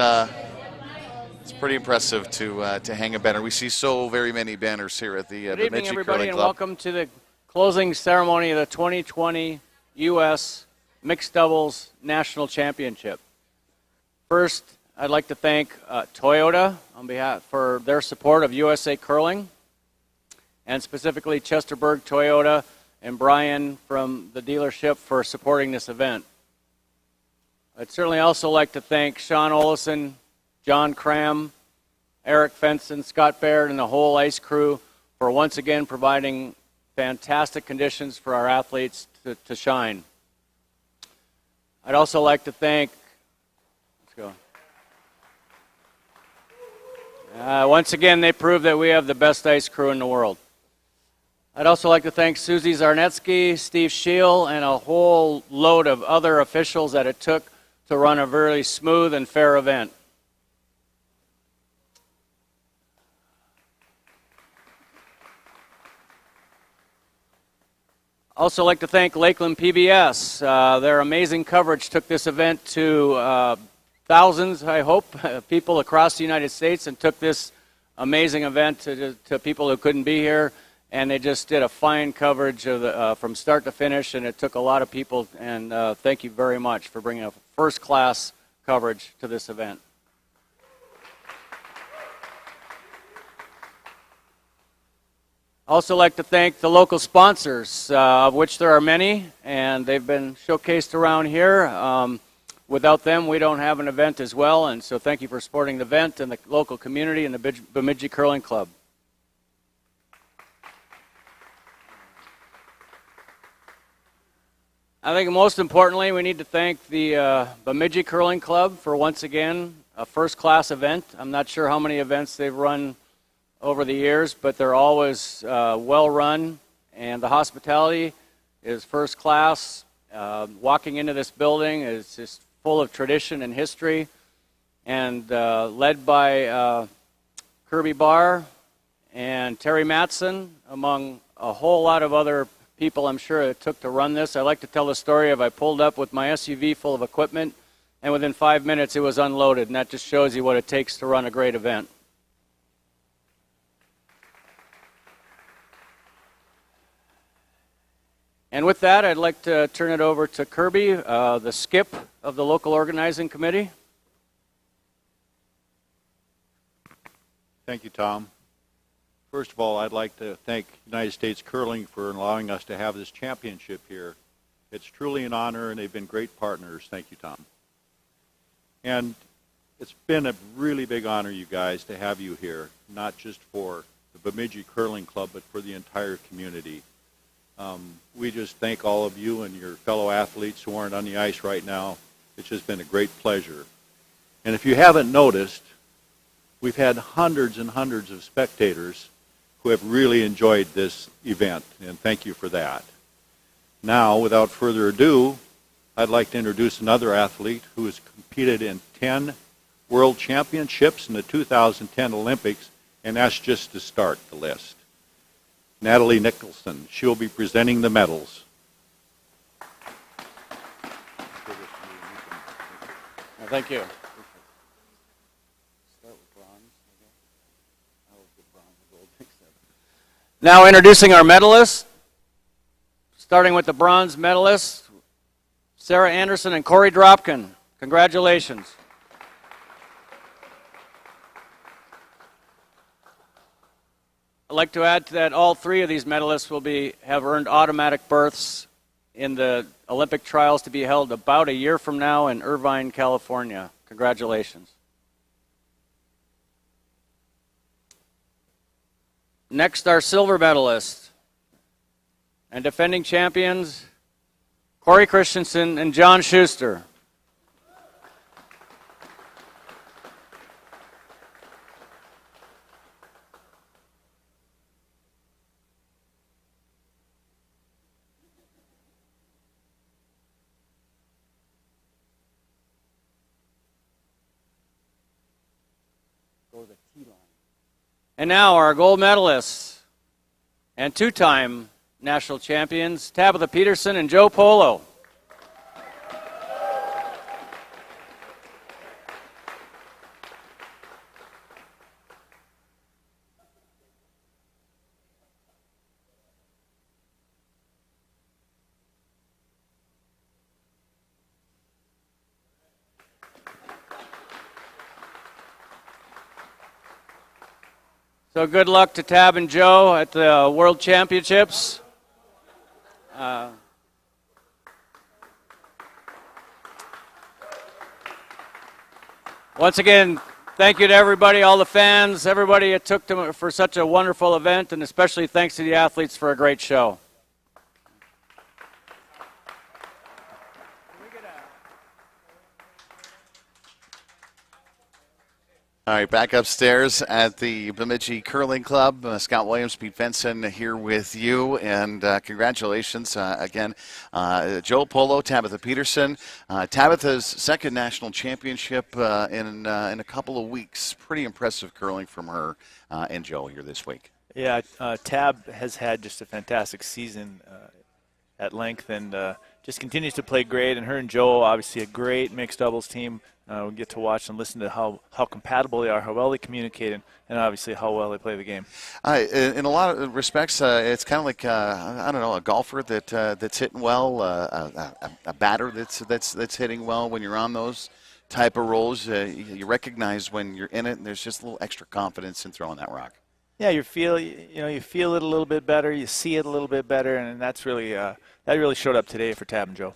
pretty impressive to hang a banner. We see so very many banners here at the Good evening, Bemidji everybody, Curling and Club. welcome to the closing ceremony of the 2020 U.S. Mixed Doubles National Championship. First, I'd like to thank Toyota on behalf for their support of USA Curling, and specifically Chesterburg Toyota and Brian from the dealership for supporting this event. I'd certainly also like to thank Sean Olison, John Cram, Eric Fenson, Scott Baird, and the whole ICE crew for once again providing fantastic conditions for our athletes to shine. I'd also like to thank, Once again, they proved that we have the best ice crew in the world. I'd also like to thank Susie Zarnetsky, Steve Scheel, and a whole load of other officials that it took to run a very smooth and fair event. Also like to thank Lakeland PBS. Their amazing coverage took this event to thousands, I hope, people across the United States, and took this amazing event to people who couldn't be here. And they just did a fine coverage of from start to finish, and it took a lot of people. And thank you very much for bringing a first-class coverage to this event. Also like to thank the local sponsors, of which there are many, and they've been showcased around here. Without them, we don't have an event as well, and so thank you for supporting the event and the local community and the Bemidji Curling Club. I think most importantly, we need to thank the Bemidji Curling Club for once again a first-class event. I'm not sure how many events they've run over the years, but they're always well run, and the hospitality is first class. Walking into this building is just full of tradition and history, and led by Kirby Barr and Terry Matson, among a whole lot of other people I'm sure it took to run this. I like to tell the story of I pulled up with my SUV full of equipment, and within 5 minutes it was unloaded, and that just shows you what it takes to run a great event. And with that, I'd like to turn it over to Kirby, the skip of the local organizing committee. Thank you, Tom. First of all, I'd like to thank United States Curling for allowing us to have this championship here. It's truly an honor, and they've been great partners. Thank you, Tom. And it's been a really big honor, you guys, to have you here, not just for the Bemidji Curling Club, but for the entire community. We just thank all of you and your fellow athletes who aren't on the ice right now. It's just been a great pleasure. And if you haven't noticed, we've had hundreds and hundreds of spectators who have really enjoyed this event, and thank you for that. Now, without further ado, I'd like to introduce another athlete who has competed in 10 World Championships in the 2010 Olympics, and that's just to start the list. Natalie Nicholson. She'll be presenting the medals. Thank you. Now introducing our medalists, starting with the bronze medalists, Sarah Anderson and Corey Dropkin. Congratulations. I'd like to add to that all three of these medalists have earned automatic berths in the Olympic trials to be held about a year from now in Irvine, California. Congratulations. Next, our silver medalists and defending champions, Corey Christensen and John Shuster. And now our gold medalists and two-time national champions, Tabitha Peterson and Joe Polo. So good luck to Tab and Joe at the World Championships. Once again, thank you to everybody, all the fans, everybody it took for such a wonderful event, and especially thanks to the athletes for a great show. All right, back upstairs at the Bemidji Curling Club. Scott Williams, Pete Fenson here with you, and congratulations again, Joe Polo, Tabitha Peterson. Tabitha's second national championship in a couple of weeks. Pretty impressive curling from her and Joe here this week. Yeah, Tab has had just a fantastic season at length and just continues to play great. And her and Joe, obviously a great mixed doubles team. We get to watch and listen to how compatible they are, how well they communicate, and obviously how well they play the game. In a lot of respects, it's kind of like I don't know, a golfer that's hitting well, a batter that's hitting well. When you're on those type of roles, you recognize when you're in it, and there's just a little extra confidence in throwing that rock. Yeah, you feel it a little bit better, you see it a little bit better, and that's really that really showed up today for Tab and Joe.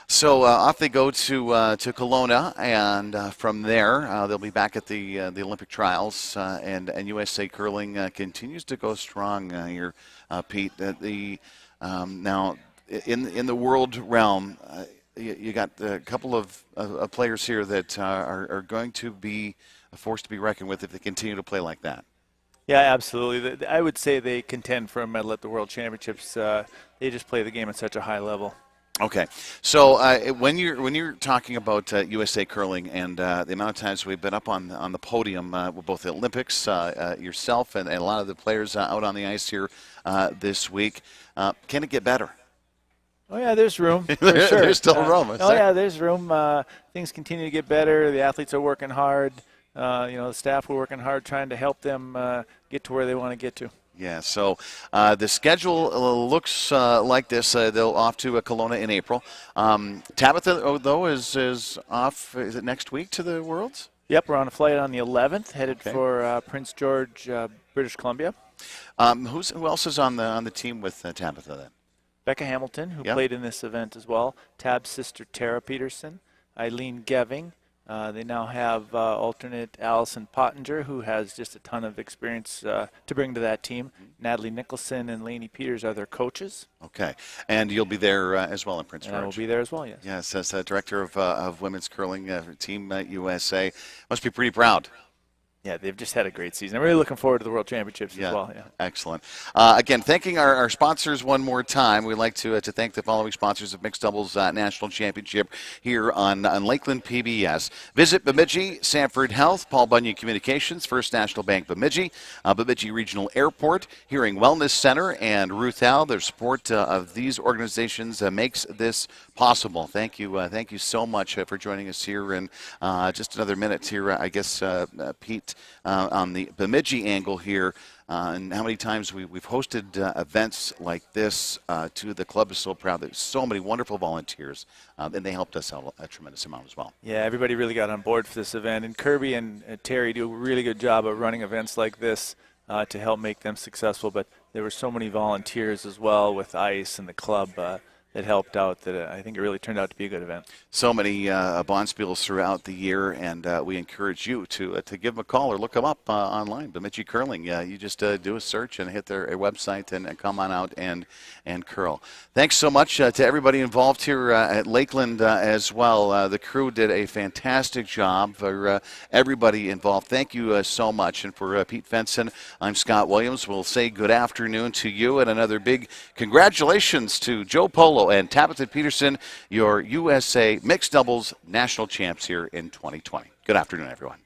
So off they go to Kelowna, and from there they'll be back at the Olympic trials, and USA Curling continues to go strong here, Pete. Now in the world realm, you got a couple of players here that are going to be a force to be reckoned with if they continue to play like that. Yeah, absolutely. I would say they contend for a medal at the World Championships. They just play the game at such a high level. Okay, so when you're talking about USA Curling and the amount of times we've been up on the podium with both the Olympics, yourself and a lot of the players out on the ice here this week, can it get better? Oh yeah, there's room. For sure. There's still room. Yeah, there's room. Things continue to get better. The athletes are working hard. The staff are working hard trying to help them get to where they want to get to. Yeah, so the schedule looks like this. They'll off to Kelowna in April. Tabitha, though, is off, is it next week to the Worlds? Yep, we're on a flight on the 11th, headed for Prince George, British Columbia. Who else is on the team with Tabitha then? Becca Hamilton, who played in this event as well. Tab's sister, Tara Peterson. Eileen Geving. They now have alternate Allison Pottinger, who has just a ton of experience to bring to that team. Natalie Nicholson and Lainey Peters are their coaches. Okay, and you'll be there as well in Prince George. I will be there as well, yes. Yes, as director of women's curling team USA. Must be pretty proud. Yeah, they've just had a great season. I'm really looking forward to the World Championships as well. Yeah. Excellent. Again, thanking our sponsors one more time. We'd like to thank the following sponsors of Mixed Doubles National Championship here on Lakeland PBS. Visit Bemidji, Sanford Health, Paul Bunyan Communications, First National Bank Bemidji, Bemidji Regional Airport, Hearing Wellness Center, and Ruth Al. Their support of these organizations makes this possible. Thank you so much for joining us here. And just another minute here, I guess, Pete, on the Bemidji angle here, and how many times we've hosted events like this. The club is so proud. There's so many wonderful volunteers, and they helped us out a tremendous amount as well. Yeah, everybody really got on board for this event, and Kirby and Terry do a really good job of running events like this to help make them successful. But there were so many volunteers as well with ICE and the club that helped out that I think it really turned out to be a good event. So many bonspiels throughout the year, and we encourage you to give them a call or look them up online. Bemidji Curling. You just do a search and hit their website and come on out and curl. Thanks so much to everybody involved here at Lakeland as well. The crew did a fantastic job. For everybody involved, thank you so much. And for Pete Fenson, I'm Scott Williams. We'll say good afternoon to you, and another big congratulations to Joe Polo and Tabitha Peterson, your USA Mixed Doubles National Champs here in 2020. Good afternoon, everyone.